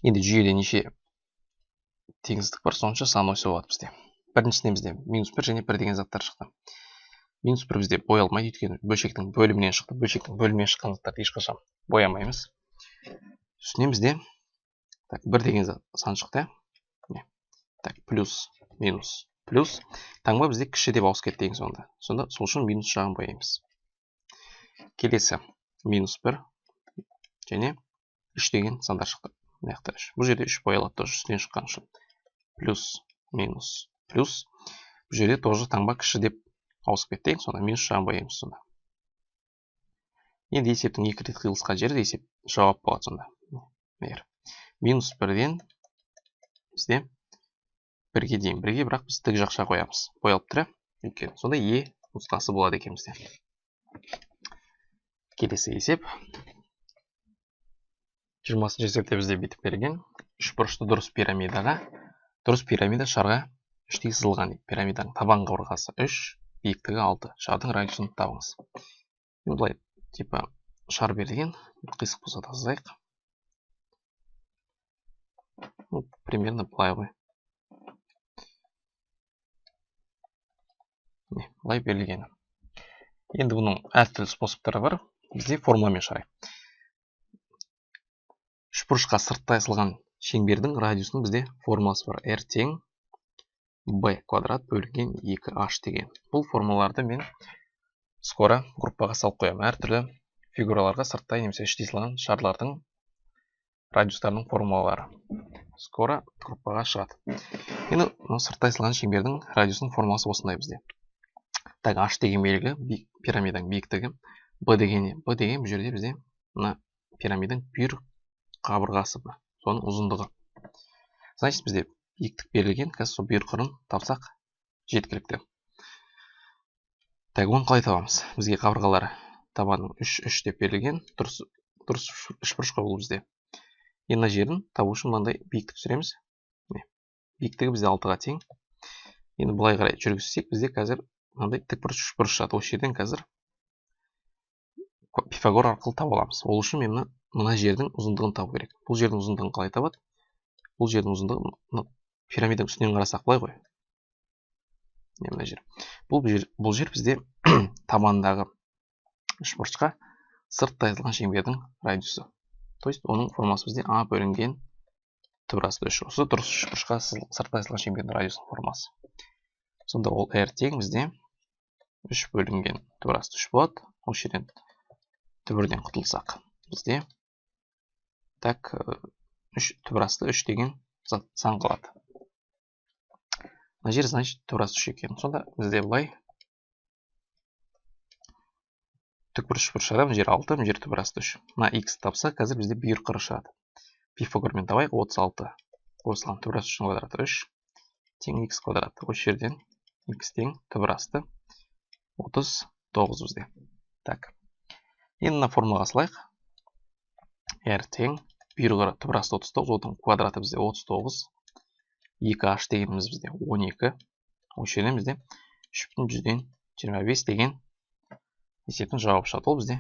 Енді жүйеде неше теңіздік бар, сонша сан осы болады бізде. Біріншісінен бізде минус 1 және 1 деген заттар шықты. Минус 1 бізде боялмайды, өйткені бөлшектің бөлімінен шықты. Бөлшектің бөлімінен шыққан заттарды ешқашан боямаймыз. Үстінен бізде 1 деген сан шықты. Плюс, минус, плюс. Таңба бізде кіші деп ауысып кетті ең соңында. Сонда сол үшін минус жағын боямыз. Келесі минус 1 және 3 деген сандар шықты. Бұл жерде 3 боялады, тоже үстінен шыққан үшін. Плюс, минус, плюс. Бұл жерде тоже таңба кіші деп ауысып кетті ең сонда минус жағын боямыз сонда. Енді есептің екі рет қиылысқан жерде есеп жауап болады сонда. Минус 1-ден бізде 1-ге дейін. 1-ге бірақ біз тік жақша қоямыз. Боялып тұра. Сонда нұсқасы болады екен бізде. Келесі есеп. 20-шы есепте бізде бүйтіп берген. 3 бұрышты дұрыс пирамидаға. Дұрыс пирамида шарға 3-тей сызылған. Пирамиданың табан қабырғасы 3, биіктігі 6. Шардың радиусын табыңыз. Енді былай типа шар берілген. Қисық болса да сызайық. Примерно былай ғой. Былай берілген. Енді бұның әртүрлі способтары бар. Бізде формуламен шығарайық. Үшбұрышқа сырттай ысылған шеңбердің радиусының бізде формуласы бар. R тең b квадрат бөлінген 2h деген. Бұл формулаларды мен скоро группаға салып қоямын. Әртүрлі фигураларға сырттай немесе іште ысылған шарлардың радиустарының формулалары. Скоро группаға шығады. Енді сырттай ысылған шеңбердің радиусының формуласы осындай бізде. Так, h деген белгі пирамиданың биіктігі. B деген бұл жерде бізде пирамиданың бүйір қабырғасы бар. Соның ұзындығы. Значит, бізде биіктік берілген, қазір сол бүйір қырын тапсақ жеткілікті. Так, оны қалай табамыз? Бізге қабырғалары табаның 3 деп берілген. Дұрыс үшбұрыш қой бұл бізде. Енді мына жерін табу үшін мынандай биіктік түсіреміз. Биіктігі бізде 6-ға тең. Енді былай қарай жүргізсек, бізде қазір мынандай тікбұрыш үшбұрыш шығады. Осы жерден қазір Пифагор арқылы таба аламыз. Ол үшін мен мына жердің ұзындығын табу керек. Бұл жердің ұзындығын қалай табады? Бұл жердің ұзындығы пирамиданың үстінен қарасақ былай ғой. Мына жер. Бұл жер бізде табандағы үшбұрышқа сырттай ысылған шеңбердің радиусы. То есть оның формуласы бізде а бөлінген түбірасты 3. Осы дұрыс үшбұрышқа сырттай ысылған шеңбердің радиусының формуласы. Сонда ол r тең бізде 3 бөлінген түбірасты 3 болады. Осы жерден түбірден құтылсақ бізде так түбірасты 3 деген сан қалады. Мына жер значит түбірасты 3 екен. Сонда бізде былай тікбұрыш үшбұрыш шығады. Мына жер 6, мына жер түбірасты 3. Мына x тапса, қазір бізде бүйір қыры шығады. Пифагормен табайық. 36 қосылған түбірасты 3 квадраты 3 тең x квадраты. Осы жерден x тең түбірасты 39 бізде. Так. Енді мына формулаға салайық. r тең бұйрығы түбірасты 39, оның квадраты бізде 39, 2h дегеніміз бізде 12, осы жерден бізде 3,25 деген есептің жауабы шығады. Ол бізде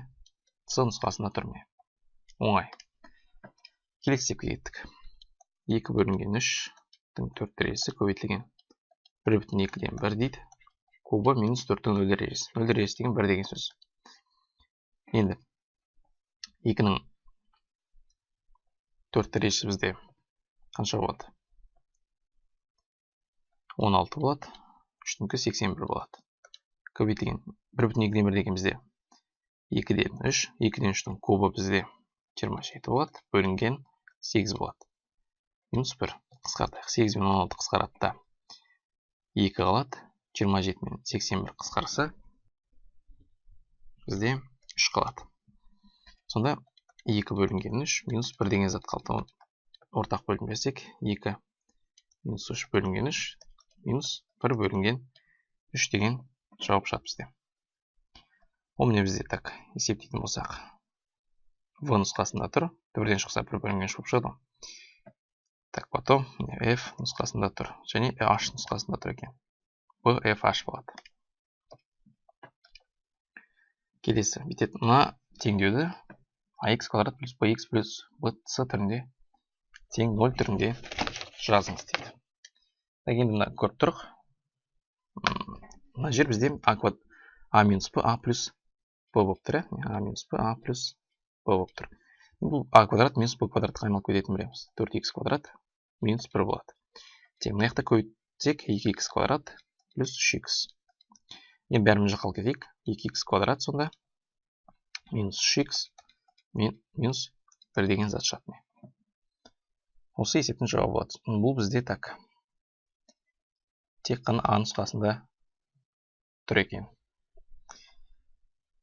С нұсқасында тұр міне. Оңай. Келесі есепке кеттік. 2 бөлінген 3-тің 4 дәрежесі көбейтілген 1,2-ден 1 дейді. Кубы минус 4-тің 0 дәрежесі. 0 дәрежесі деген 1 деген сөз. Енді 2-нің 4 дәрежесі бізде қанша болады? 16 болады. 3-тіңкі 81 болады. Көбейтілген 1,2-ден 1 деген бізде 2-ден 3. 2-ден 3-тің кубы бізде 27 болады. Бөлінген 8 болады. Минус 1. Қысқартайық. 8 мен 16 қысқаратта 2 қалады. 27 мен 81 қысқарса бізде 3 қалады. Сонда 2 бөлінген 3 минус 1 деген зат қалды. Ортақ бөлім берсек 2 минус 3 бөлінген 3 минус 1 бөлінген 3 деген жауап шығады бізде. Ол міне бізде так есептейтін болсақ. В нұсқасында тұр. Бірден шықса 1 бөлінген 3 болып шығады. Так, потом F нұсқасында тұр. Және H нұсқасында тұр екен. B, F, H болады. Келесі. Бүйтеді. Мына теңдеуді AX квадрат плюс BX плюс BC түрінде тең 0 түрінде жазыңыз дейді. Так, енді мына көріп тұрық. Мына жер бізде A минус B, A плюс B болып тұр. A минус B, A плюс B болып тұр. Бұл A квадрат минус B квадратқа айналып кететінін білеміз. 4x квадрат минус 1 болады. Тең мына жақта көбейтсек 2x квадрат плюс 3x. Енді бәріміз жаққа алып кетейік. 2x квадрат сонда минус 3x минус 1 деген зат шығады. Осы есептің жауабы болады. Бұл бізде так. Тек қана А нұсқасында тұр екен.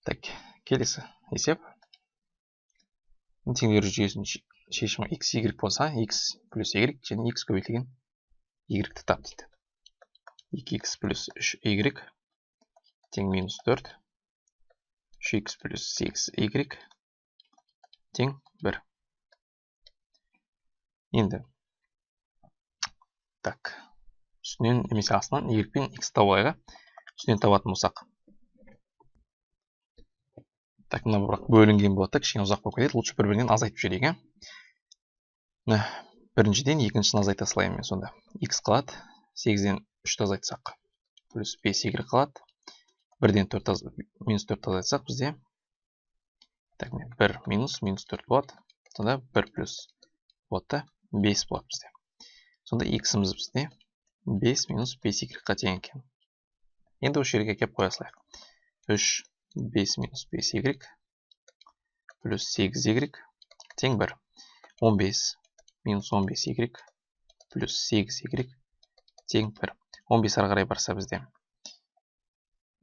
Так, келесі есеп. Теңдеулер жүйесінің шешімі x, y болса, x плюс y және x көбейтілген y-ті тап дейді. 2x плюс 3y тең минус 4. 3x плюс 8y тең 1. Енді, так, үстінен немесе астынан y пен x табылайға үстінен табатын болсақ. Так, мына бірақ бөлінген болады, кішкене ұзақ болып кетеді. Лучше бір-бірінен азайтып жіберейік. Біріншіден екіншісін азайта салайын мен сонда. X қалады, 8-ден 3 азайтсақ, плюс 5y қалады. 1-ден минус 4 азайтсақ бізде 1 минус 4 болады. Сонда 1 плюс болады, 5 болады бізде. Сонда x-іміз бізде 5 минус 5y-ға тең екен. Енді осы жерге кеп қоя салайық. 3 5 минус 5y плюс 8y тең 1. 15 минус 15y плюс 8y тең 1. 15 ары қарай барса бізде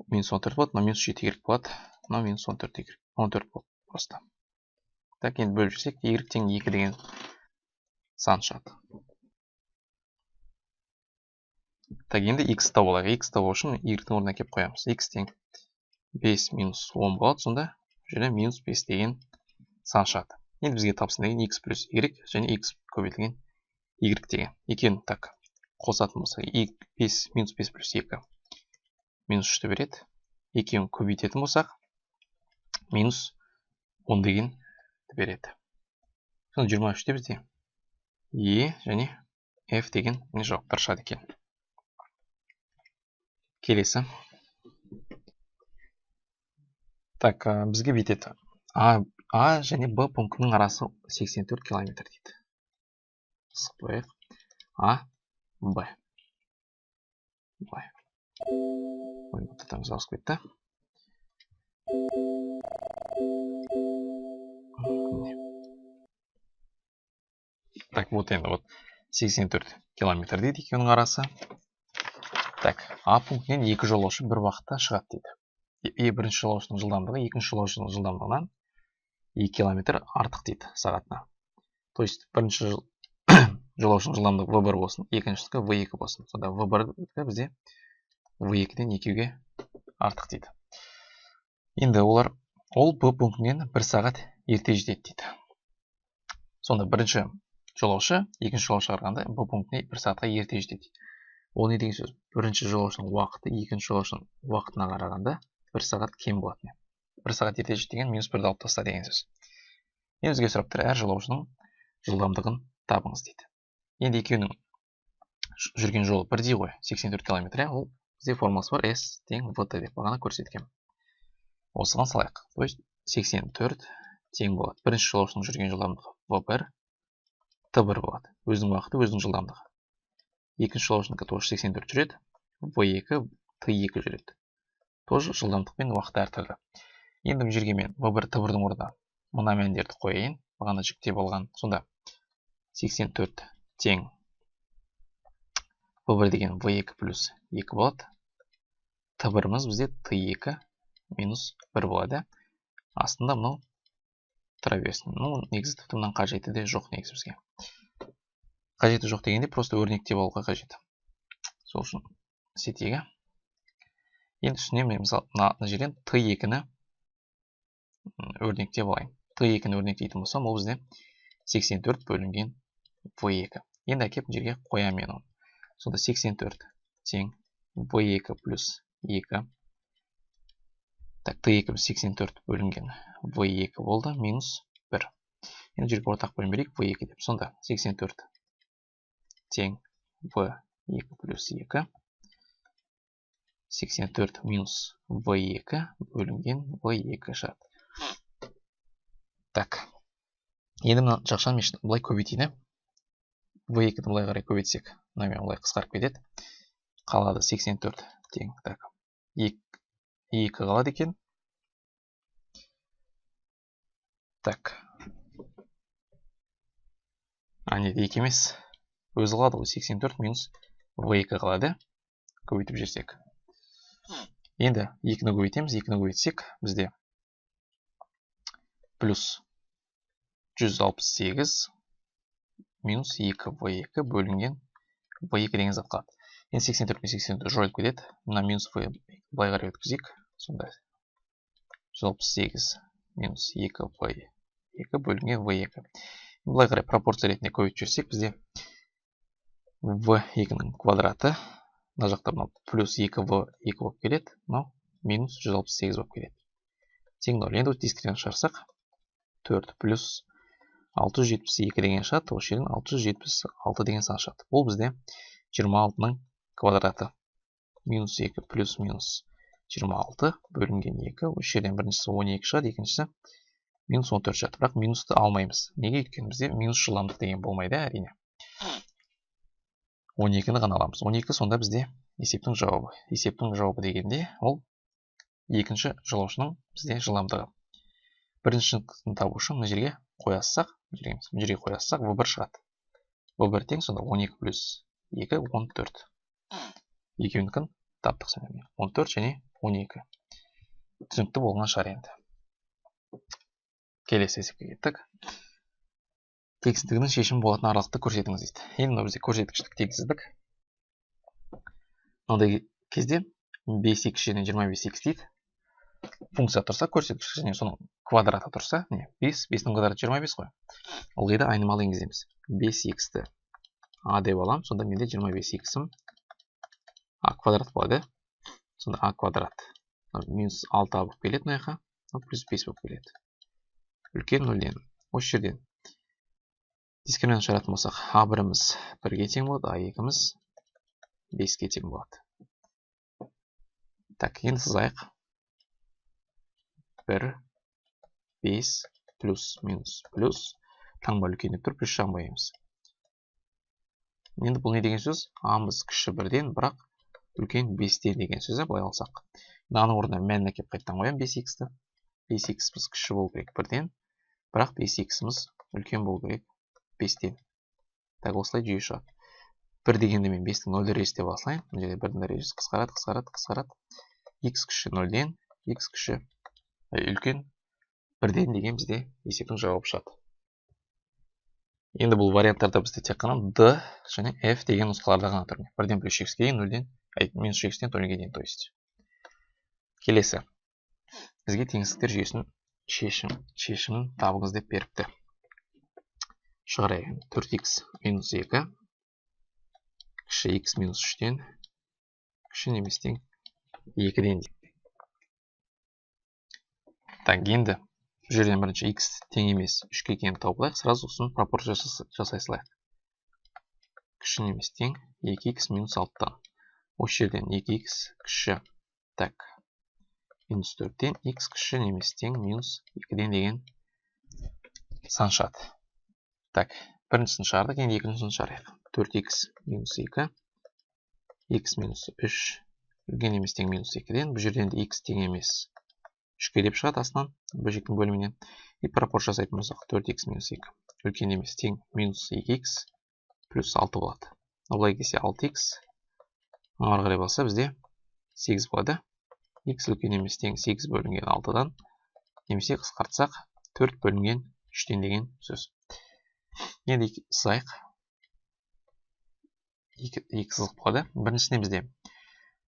минус 14 болады, но минус 7y болады, но минус 14y. 14 болады просто. Так, енді бөліп жүрсек, y тең 2 деген сан шығады. Так, енді x табу олайық. X табу үшін y-тің орнына кеп қоямыз. X тең 5 минус 10 болады, сонда жерде минус 5 деген сан шығады. Енді бізге тапсын деген x плюс y және x көбейтілген y деген. Екеуін так қосатын болса, 5 минус 5 плюс 2 минус 3-ті береді. Екеуін көбейтетін болсақ, минус 10 деген береді. Сонда 23-те бізде e және f деген жауаптар шығады екен. Келесі. Так, бізге бүйтеді. А және Б пунктінің арасы 84 километр дейді. Сықпайық. А, Б. Б. Ой, бұттатамыз ауысып кетті. Так, вот енді, 84 километр дейді екеуінің арасы. Так, А пунктінен екі жолаушы бір уақытта шығады дейді. Бірінші жолаушының жылдамдығы екінші жолаушының жылдамдығынан 2 километр артық дейді сағатына. То есть бірінші жолаушының жылдамдығы V1 болсын, екіншісі V2 болсын. Сонда V1 бізде V2-ден 2-ге артық дейді. Енді ол Б пунктінен 1 сағат ерте жетеді дейді. Сонда бірінші жолаушы екінші жолаушыға қарағанда Б пунктіне 1 сағатқа ерте жетеді. Ол не деген сөз? Бірінші жолаушының уақыты екінші жолаушының уақытына қарағанда 1 сағат кем болады. 1 сағат ерте жетеді деген -1-ді алып таста деген сөз. Енді бізге сұрап тұр, әр жолаушының жылдамдығын табыңыз дейді. Енді екеуінің жүрген жолы бірдей ғой, 84 км. Ол бізде формуласы бар, S тең VT деп бағана көрсеткен. Осыған салайық. То есть 84 тең болады. Бірінші жолаушының жүрген жылдамдығы V1, T1 болады. Өзінің уақыты, өзінің жылдамдығы. Екінші жолаушынікі тоже 84 жүреді, V2, T2 жүреді. Тоже жылдамдықпен уақыты әртүрлі. Енді бұл жерге мен V1, T1-дің орнына мына мәндерді қояйын. Бағана жүктеп алған. Сонда 84 тең V1 деген V2 плюс 2 болады. T1-міз бізде T2 минус 1 болады. Астында мынау тұра берсін. Негізі тіпті мұнан қажеті де жоқ негізі бізге. Қажеті жоқ дегенде просто өрнектеп алуға қажет. Сол үшін сетегі. Енді үстіне мен мысалы мына жерден T2-ні өрнектеп алайын. T2-ні өрнектейтін болсам, ол бізде 84 бөлінген V2. Енді әкеп жерге қоям мен оны. Сонда 84 тең V2 плюс 2. Так, T2 84 бөлінген V2 болды, минус 1. Енді жерге ортақ бөлім берейік, V2 деп. Сонда 84 тең V2 плюс 2. 84 минус V2 бөлінген V2 шығады. Так. Енді мына жақшаны мен былай көбейтейін. V2-ді былай қарай көбейтсек, мына былай қысқарып кетеді. Қалады 84 тең. Так. 2 қалады екен. Так. Неде 2 емес. Өзі қалады ғой, 84 минус V2 қалады. Көбейтіп жерсек. Енді 2-ні көбейтеміз. 2-ні көбейтсек, бізде плюс 168 минус 2V2 бөлінген V2 деген зат қалады. Енді 84 пен 84 жойылып кетеді. Мына минус V былай қарай өткізейік. Сонда 168 минус 2V2 бөлінген V2. Былай қарай пропорция ретінде көбейтіп жүрсек, бізде V2-ның квадраты мына жақта плюс 2V2 болып келеді, но минус 168 болып келеді. Тең 0. Енді дискретант шығарсақ, 4 плюс 672 деген шығады, осы жерден 676 деген сан шығады. Ол бізде 26-ның квадраты. Минус 2 плюс минус 26 бөлінген 2. Осы жерден біріншісі 12 шығады, екіншісі минус 14 шығады. Бірақ минусты алмаймыз. Неге? Өйткені бізде минус жылдамдық деген болмайды, әрине. 12-ні ғана аламыз. 12 сонда бізде есептің жауабы. Есептің жауабы дегенде ол екінші жолаушының бізде жылдамдығы. Біріншісін табу үшін мына жерге қоясақ, V1 шығады. V1 тең, сонда 12 плюс 2, 14. Екеуінікін таптық сонымен. 14 және 12. Түсінікті болған шығар енді. Келесі есепке кеттік. Тегістігінің шешімі болатын аралықты көрсетіңіз дейді. Енді бізде көрсеткіштік тегістік. Мынандай кезде 5x және 25x дейді. Функция тұрса, көрсеткіш және соның квадраты тұрса, 5-ның квадраты 25 қой. Ылғи да айнымалы енгіземіз. 5x-ті a деп алам, сонда менде 25x-ім a квадрат болады. Сонда a квадрат минус 6 болып келеді мына жаққа, плюс 5 болып келеді. Үлкен 0-ден. Осы жерден дискриминант шығаратын болсақ, a1-іміз 1-ге тең болады, a2-іміз 5-ге тең болады. Так, енді сызайық. 1, 5, плюс, минус, плюс. Таңба үлкендеп тұр, плюс жағын боямыз. Енді бұл не деген сөз? A-мыз кіші 1-ден, бірақ үлкен 5-ден деген сөзі былай алсақ. Аның орнына мәнін әкеп қайттан қоям 5x-ті. 5x-міз кіші болу керек 1-ден, бірақ 5x-міз үлкен болу керек 5-ден. Так, осылай жүйе шығады. 1 дегенде мен 5-дің 0 дәрежесі деп алсайын. Мына жерде 1-дің дәрежесі қысқарады. X кіші 0-ден, x кіші үлкен 1-ден деген бізде есептің жауабы шығады. Енді бұл варианттарда бізде тек қана D және F деген нұсқаларда ғана тұр. 1-ден плюс x-ге дейін, 0-ден, минус x-тен 0-ге дейін, то есть. Келесі. Бізге теңсіздіктер жүйесінің шешімін табыңыз деп беріпті. шығарайық. 4x минус 2 кіші x минус 3-тен кіші немесе тең 2-ден. Так, енді бұл жерден бірінші x тең емес 3-ке екенін тауып алайық. Сразу сосын пропорция жасай салайық. Кіші немесе тең 2x минус 6-тан. Осы жерден 2x кіші. Так, минус 4-тен x кіші немесе тең минус 2-ден деген сан шығады. Так, біріншісін шығардық, енді екіншісін шығарайық. 4x минус 2 x минус 3 үлкен емес тең минус 2-ден. Бұл жерден де x тең емес 3-ке деп шығады астынан бөлшектің бөлімінен. И пропорция жасайтын болсақ 4x минус 2 үлкен емес тең минус 2x плюс 6 болады. Олай келсе 6x ары қарай болса бізде 8 болады. X үлкен емес тең 8 бөлінген 6-дан немесе қысқартсақ 4 бөлінген 3-тен деген сөз. Енді сызайық. Екі сызық болады. Біріншісіне бізде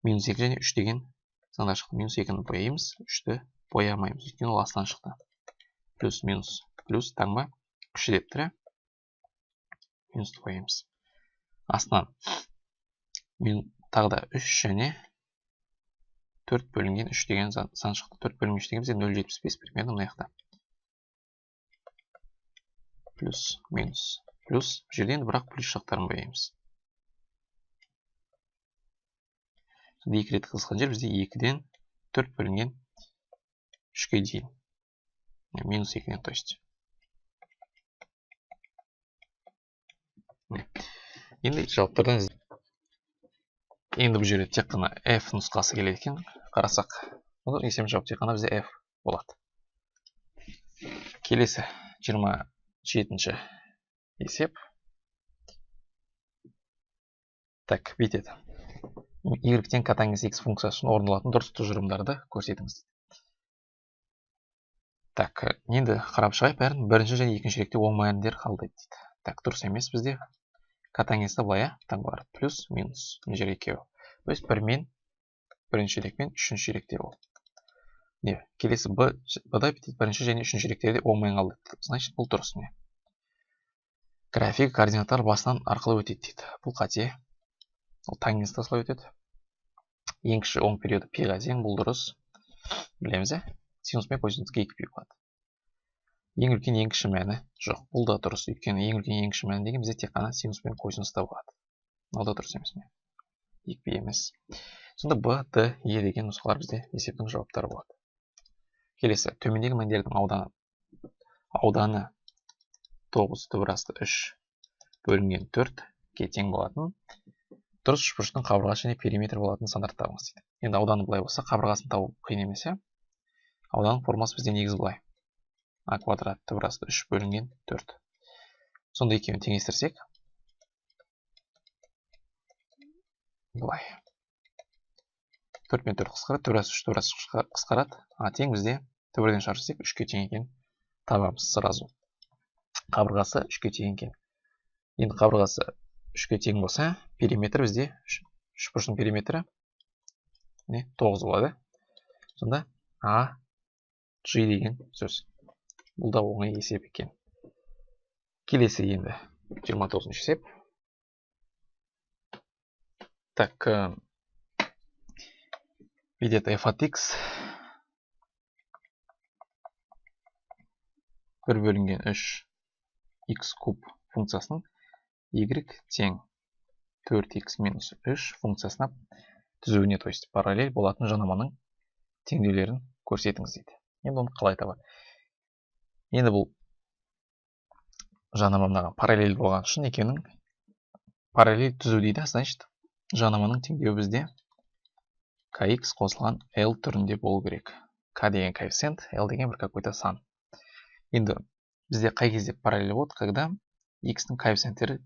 минус 2 және 3 деген сандар шықты. Минус 2-ні бояймыз, 3-ті боямаймыз. Өйткені ол астынан шықты. Плюс минус плюс таңба кіші деп тұр. Минусты бояймыз. Астынан тағы да 3 және 4 бөлінген 3 деген сан шықты. 4 бөлінген 3 деген бізде 0,75 примерно мына жақта. Плюс минус плюс бұл жерден бірақ плюс жақтарын бояймыз. 2 рет қысқан жер бізде 2-ден 4 бөлінген 3-ке дейін. Минус 2-ден, то есть. Енді жауаптардан енді бұл жерде тек қана f нұсқасы келеді екен. Қарасақ. Бұл есем жауап тек қана бізде f болады. Келесі 27-ші есеп. Так, бүйтеді. Y-тен катангенс x функциясын орындалатын дұрыс тұжырымдарды көрсетіңіз. Так, енді қарап шығайық бәрін. Бірінші және екінші шекте оң мәндер қалдайды дейді. Так, дұрыс емес бізде. Катангенсті былай таңбалар плюс минус мына жер екеуі. То есть 1 мен бірінші ширек пен үшінші ширекте ол. Не, келесі b-да бірінші және үшінші ширектерде оң мән қалды. Значит, бұл дұрыс не. График координаттар басынан арқылы өтеді дейді. Бұл қате. Ол тангенсті осылай өтеді. Ең кіші оң периоды пиға тең, бұл дұрыс. Білеміз, синус пен косинусқа 2 пи болады. Ең үлкен ең кіші мәні жоқ. Бұл да дұрыс. Өйткені ең үлкен ең кіші мәні деген бізде тек қана синус пен косинуста болады. Ол да дұрыс емес. 2 пи емес. Сонда b, d, e деген нұсқалар бізде есептің жауаптары болады. Келесі, төмендегі мәндердің ауданы 9 түбірасты 3 бөлінген 4-ке тең болатын. Дұрыс үшбұрыштың қабырғасы және периметр болатын сандарды табыңыз дейді. Енді ауданы былай болса, қабырғасын табу қиын емес. Ауданның формасы бізде негізі былай. А квадрат түбірасты 3 бөлінген 4. Сонда екеуін теңестірсек, былай. 4 пен 4 қысқарады, түбірасты 3 қысқарады. А тең бізде түбірден шаршысек 3-ке тең екен табамыз сразу. Қабырғасы 3-ке тең екен. Енді қабырғасы 3-ке тең болса, периметр бізде үшбұрыштың периметрі 9 болады. Сонда А, G деген сөз. Бұл да оңай есеп екен. Келесі енді 29-ші есеп. Так, видит f от x 1 бөлінген 3 x куб функциясының y тең 4x минус 3 функциясына түзуіне, то есть параллель болатын жанаманың теңдеулерін көрсетіңіз дейді. Енді оны қалай табады? Енді бұл жанамаға параллель болған үшін екеуінің параллель түзу дейді. Значит, жанаманың теңдеуі бізде kx қосылған l түрінде болу керек. K деген коэффициент, l деген бір какой-то сан. Енді бізде қай кезде параллель болады, когда x-ның коэффициенттері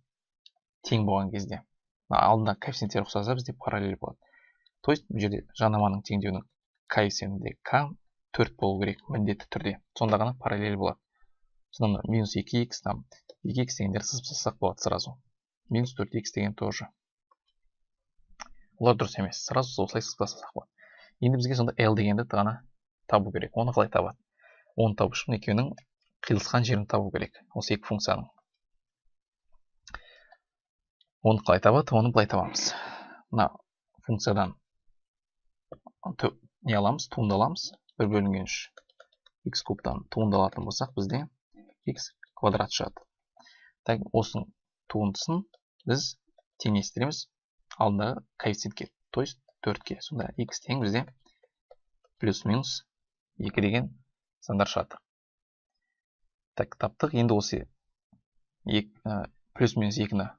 тең болған кезде. Алдында коэффициенттері ұқсаса бізде параллель болады. То есть, бұл жерде жанаманың теңдеуінің коэффициенті k 4 болу керек міндетті түрде. Сонда ғана параллель болады. Сонда минус 2x там 2x дегендер сызып болады сразу. Минус 4x деген тоже. Олар дұрыс емес. Сразу осылай сызып болады. Енді бізге сонда l дегенді ғана табу керек. Оны қалай табады? Оны табу үшін екеуінің қиылысқан жерін табу керек. Осы екі функцияның. Оны қалай табады? Оны былай табамыз. Мына функциядан не аламыз? Туынды аламыз. 1 бөлінген 3 x кубтан туынды алатын болсақ, бізде x квадрат шығады. Так, осының туындысын біз теңестіреміз алдындағы коэффициентке, то есть 4-ке. Сонда x тең бізде плюс-минус 2 деген сандар шығады. Так, таптық. Енді осы плюс-минус 2-ні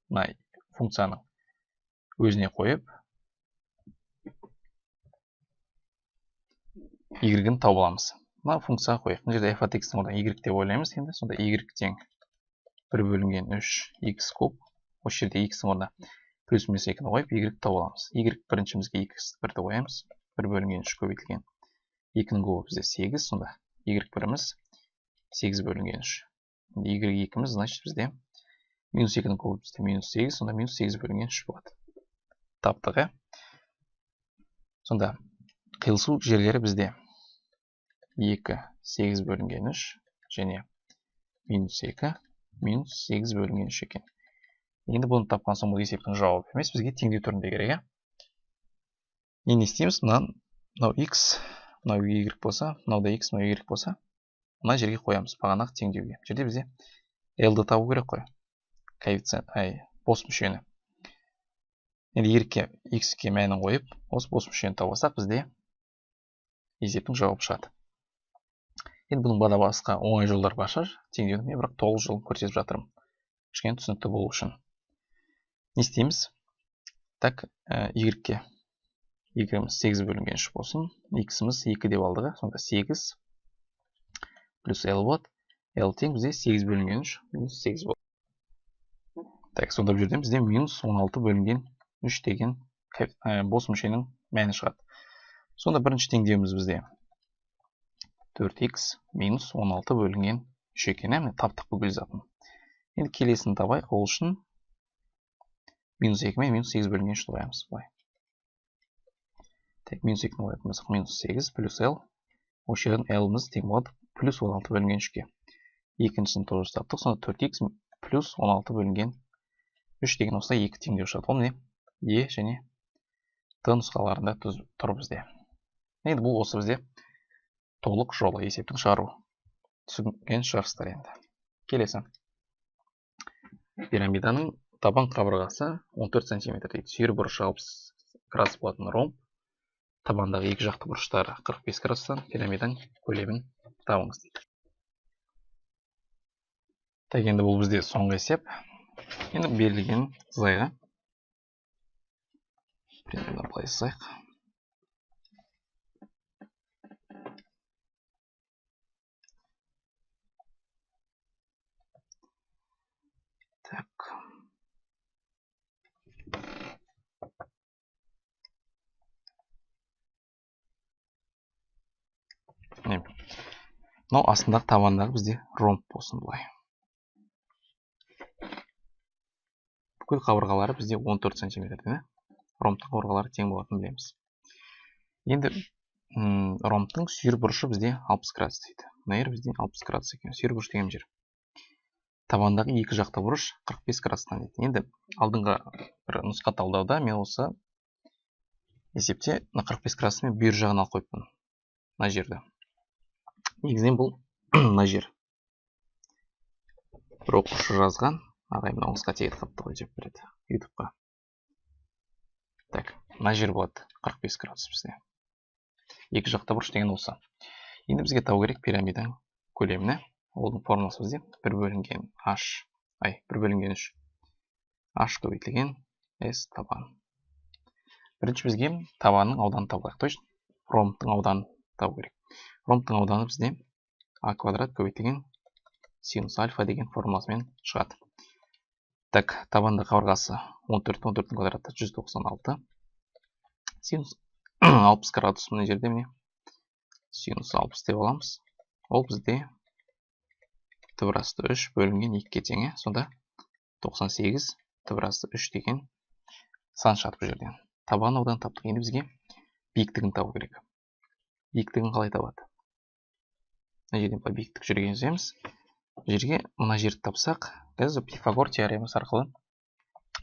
мына функцияның өзіне қойып, y-ін тауып аламыз. Мына функцияға қойық. Мына жерде f от x-ін орнына y деп ойлаймыз енді. Сонда y тең 1 бөлінген 3 x куб. Осы жерде x-ін орнына плюс-минус 2-ні қойып, y тауып аламыз. Y біріншімізге x бірді қоямыз. 1 бөлінген 3 көбейтілген 2-нің кубы бізде 8. Сонда y біріміз 8 бөлінген 3. Y 2-міз, значит, бізде минус 2-нің кубы бізде минус 8. Сонда минус 8 бөлінген 3 болады. Таптық, Сонда қиылысу жерлері бізде 2, 8 бөлінген 3 және минус 2, минус 8 бөлінген 3 екен. Енді бұны тапқан соң бұл есептің жауабы емес, бізге теңдеу түрінде керек. Не істейміз? Мынау x, мынау y болса, мынау да x, мынау y болса, мына жерге қоямыз бағанағы теңдеуге. Жерде бізде l-ді табу керек қой. Коэффициент, бос мүшені. Енді x-ке мәнін қойып, осы бос мүшені табасақ, бізде есептің жауабы шығады. Енді бұның бада басқа оңай жолдар бар шығар. Теңдеуді мен бірақ 9 жол көрсетіп жатырмын. Кішкене түсінікті болу үшін. Не істейміз? Так, y-ке y-міз 8 бөлінген 3 болсын. X-міз 2 деп алдығы. Сонда 8 плюс l болады. L тең бізде 8 бөлінген 3 минус 8 болады. Так, сонда бұл жерден бізде минус 16 бөлінген 3 деген бос мүшенің мәні шығады. Сонда бірінші теңдеуіміз бізде 4x минус 16 бөлінген 3 екен. Таптық бүкіл затын. Енді келесін табайық. Ол үшін минус 2 мен минус 8 бөлінген 3 қоямыз. Так, минус 2-ні қоятын болсақ, минус 8 плюс l. Осы жерден l-міз тең болады плюс 16 бөлінген 3-ке. Екіншісін тоже таптық. Сонда 4x плюс 16 бөлінген 3 деген осылай 2 теңдеу шығады. Ол не? E және Т нұсқаларында тұр бізде. Енді бұл осы бізде толық жолы есептің шығару. Түсінген шығарсыздар енді. Келесі. Пирамиданың табан қабырғасы 14 см дейді. Сүйір бұрышы 60 градус болатын ромб. Табандағы екі жақты бұрыштары 45 градустан пирамиданың көлемін табыңыз дейді. Так, енді бұл бізде соңғы есеп. Енді берілген зайға примерно былай жасайық. Так. Мынау астындағы табандағы бізде ромб болсын былай. Бүкіл қабырғалары бізде 14 см. Ромбтың қабырғалары тең болатынын білеміз. Енді ромбтың сүйір бұрышы бізде 60 градус дейді. Мына жер бізде 60 градус екен. Сүйір бұрыш деген жер. Табандағы екі жақты бұрыш 45 градустан дейді. Енді алдыңғы бір нұсқа талдауда мен осы есепте 45 градусымен бүйір жағын алып қойыппын. Мына жерді. Негізінен бұл мына жер. Бір оқушы жазған. Ағай мына нұсқа тегіт қапты ғой деп береді ютубқа. Так, мына жер болады 45 градус бізде. Екі жақта бұрыш деген осы. Енді бізге табу керек пирамиданың көлеміне. Олың формуласы бізде 1 бөлінген 3 h көбейтілген s табан. Бірінші бізге табанның ауданы табылайық. То есть ромбтың ауданы табу керек. Ромбтың ауданы бізде a квадрат көбейтілген синус альфа деген формуласымен шығады. Так, табанды қабырғасы 14 квадраты 196. Синус 60 градус мына жерде міне. Синус 60 деп аламыз. Ол бізде түбірасты 3 бөлінген 2-ке тең. Сонда 98 түбірасты 3 деген сан шығады бұл жерден. Табан аудан таптық. Енді бізге биіктігін табу керек. Биіктігін қалай табады? Мына жерден биіктік жүрген жеміз. Жерге мына жерді тапсақ, біз Пифагор теоремасы арқылы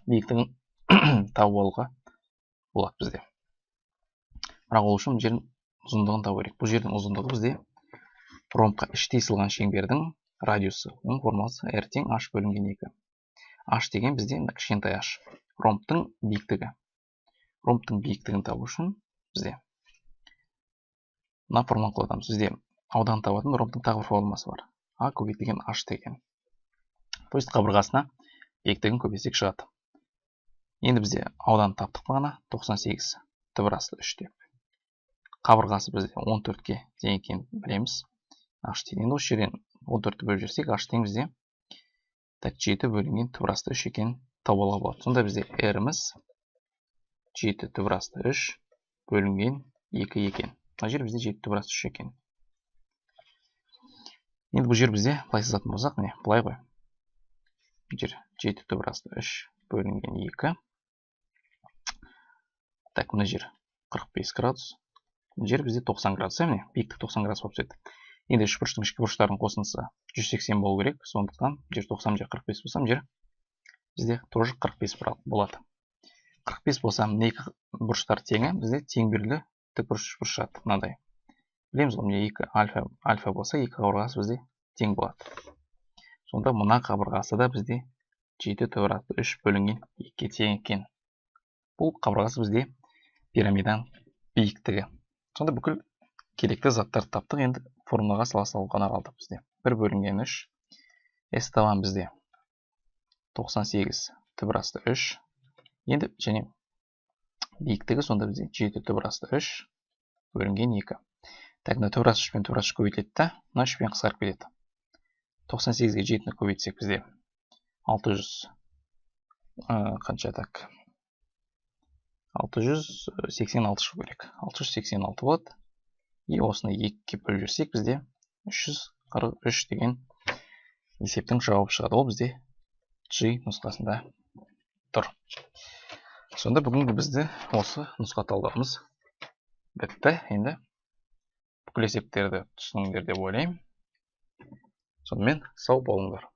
биіктігін тауып алуға болады бізде. Бірақ ол үшін жердің ұзындығын табу керек. Бұл жердің ұзындығы бізде ромбқа іштей сызылған шеңбердің радиусы. Оның формуласы r тең h бөлінген 2. H деген бізде кішкентай h. Ромбтың биіктігі. Ромбтың биіктігін табу үшін бізде мына формуланы қолданамыз. Бізде аудан табатын ромбтың тағы бір формуласы бар. А көбейтілген h деген. То есть қабырғасына биіктігін көбейтсек шығады. Енді бізде аудан таптық бағана 98 түбір асты 3 деп. Қабырғасы бізде 14-ке тең екенін білеміз. H тең. Енді осы жерден 14-ті бөліп жүрсек, H тең бізде 7 бөлінген түбір асты 3 екенін табуға болады. Сонда бізде R-іміз 7 түбір асты 3 бөлінген 2 екен. Бұл жер бізде 7 түбір асты 3 екен. Енді бұл жер бізде былай сызатын болсақ, міне, былай ғой. Жер 7 түбір асты 3 бөлінген 2. Так, мына жер 45 градус. Жер бізде 90 градус, міне, биіктік 90 градус болып түседі. Енді үш бұрыштың ішкі бұрыштарының қосындысы 180 болу керек. Сондықтан жер 90, жер 45 болсам, жер бізде тоже 45 болады. 45 болса, мына екі бұрыштар теңі бізде тең берілі тікбұрыш бұрышады. Мынадай. Білеміз ғой, міне 2 альфа болса, екі қабырғасы бізде тең болады. Сонда мына қабырғасы да бізде 7 түбір асты 3 бөлінген 2-ге тең екен. Бұл қабырғасы бізде пирамиданың биіктігі. Сонда бүкіл керекті заттарды таптық. Енді формулаға сала ғана қалды бізде. 1 бөлінген 3. S табан бізде 98 түбір асты 3. Енді және биіктігі сонда бізде 7 түбір асты 3 бөлінген 2. Так, мына түбір асты 3 пен түбір асты көбейтіледі та, мына 3 пен қысқарып кетеді. 98-ге 7-ні көбейтсек бізде 600 қанша так? 686 шығу керек. 686 болады. И осыны 2-ге бөліп жүрсек бізде 343 деген есептің жауабы шығады. Ол бізде G нұсқасында тұр. Сонда бүгінгі бізді осы нұсқа талдауымыз бітті. Енді бүкіл есептерді түсініңдер деп ойлаймын. Сонымен сау болыңдар.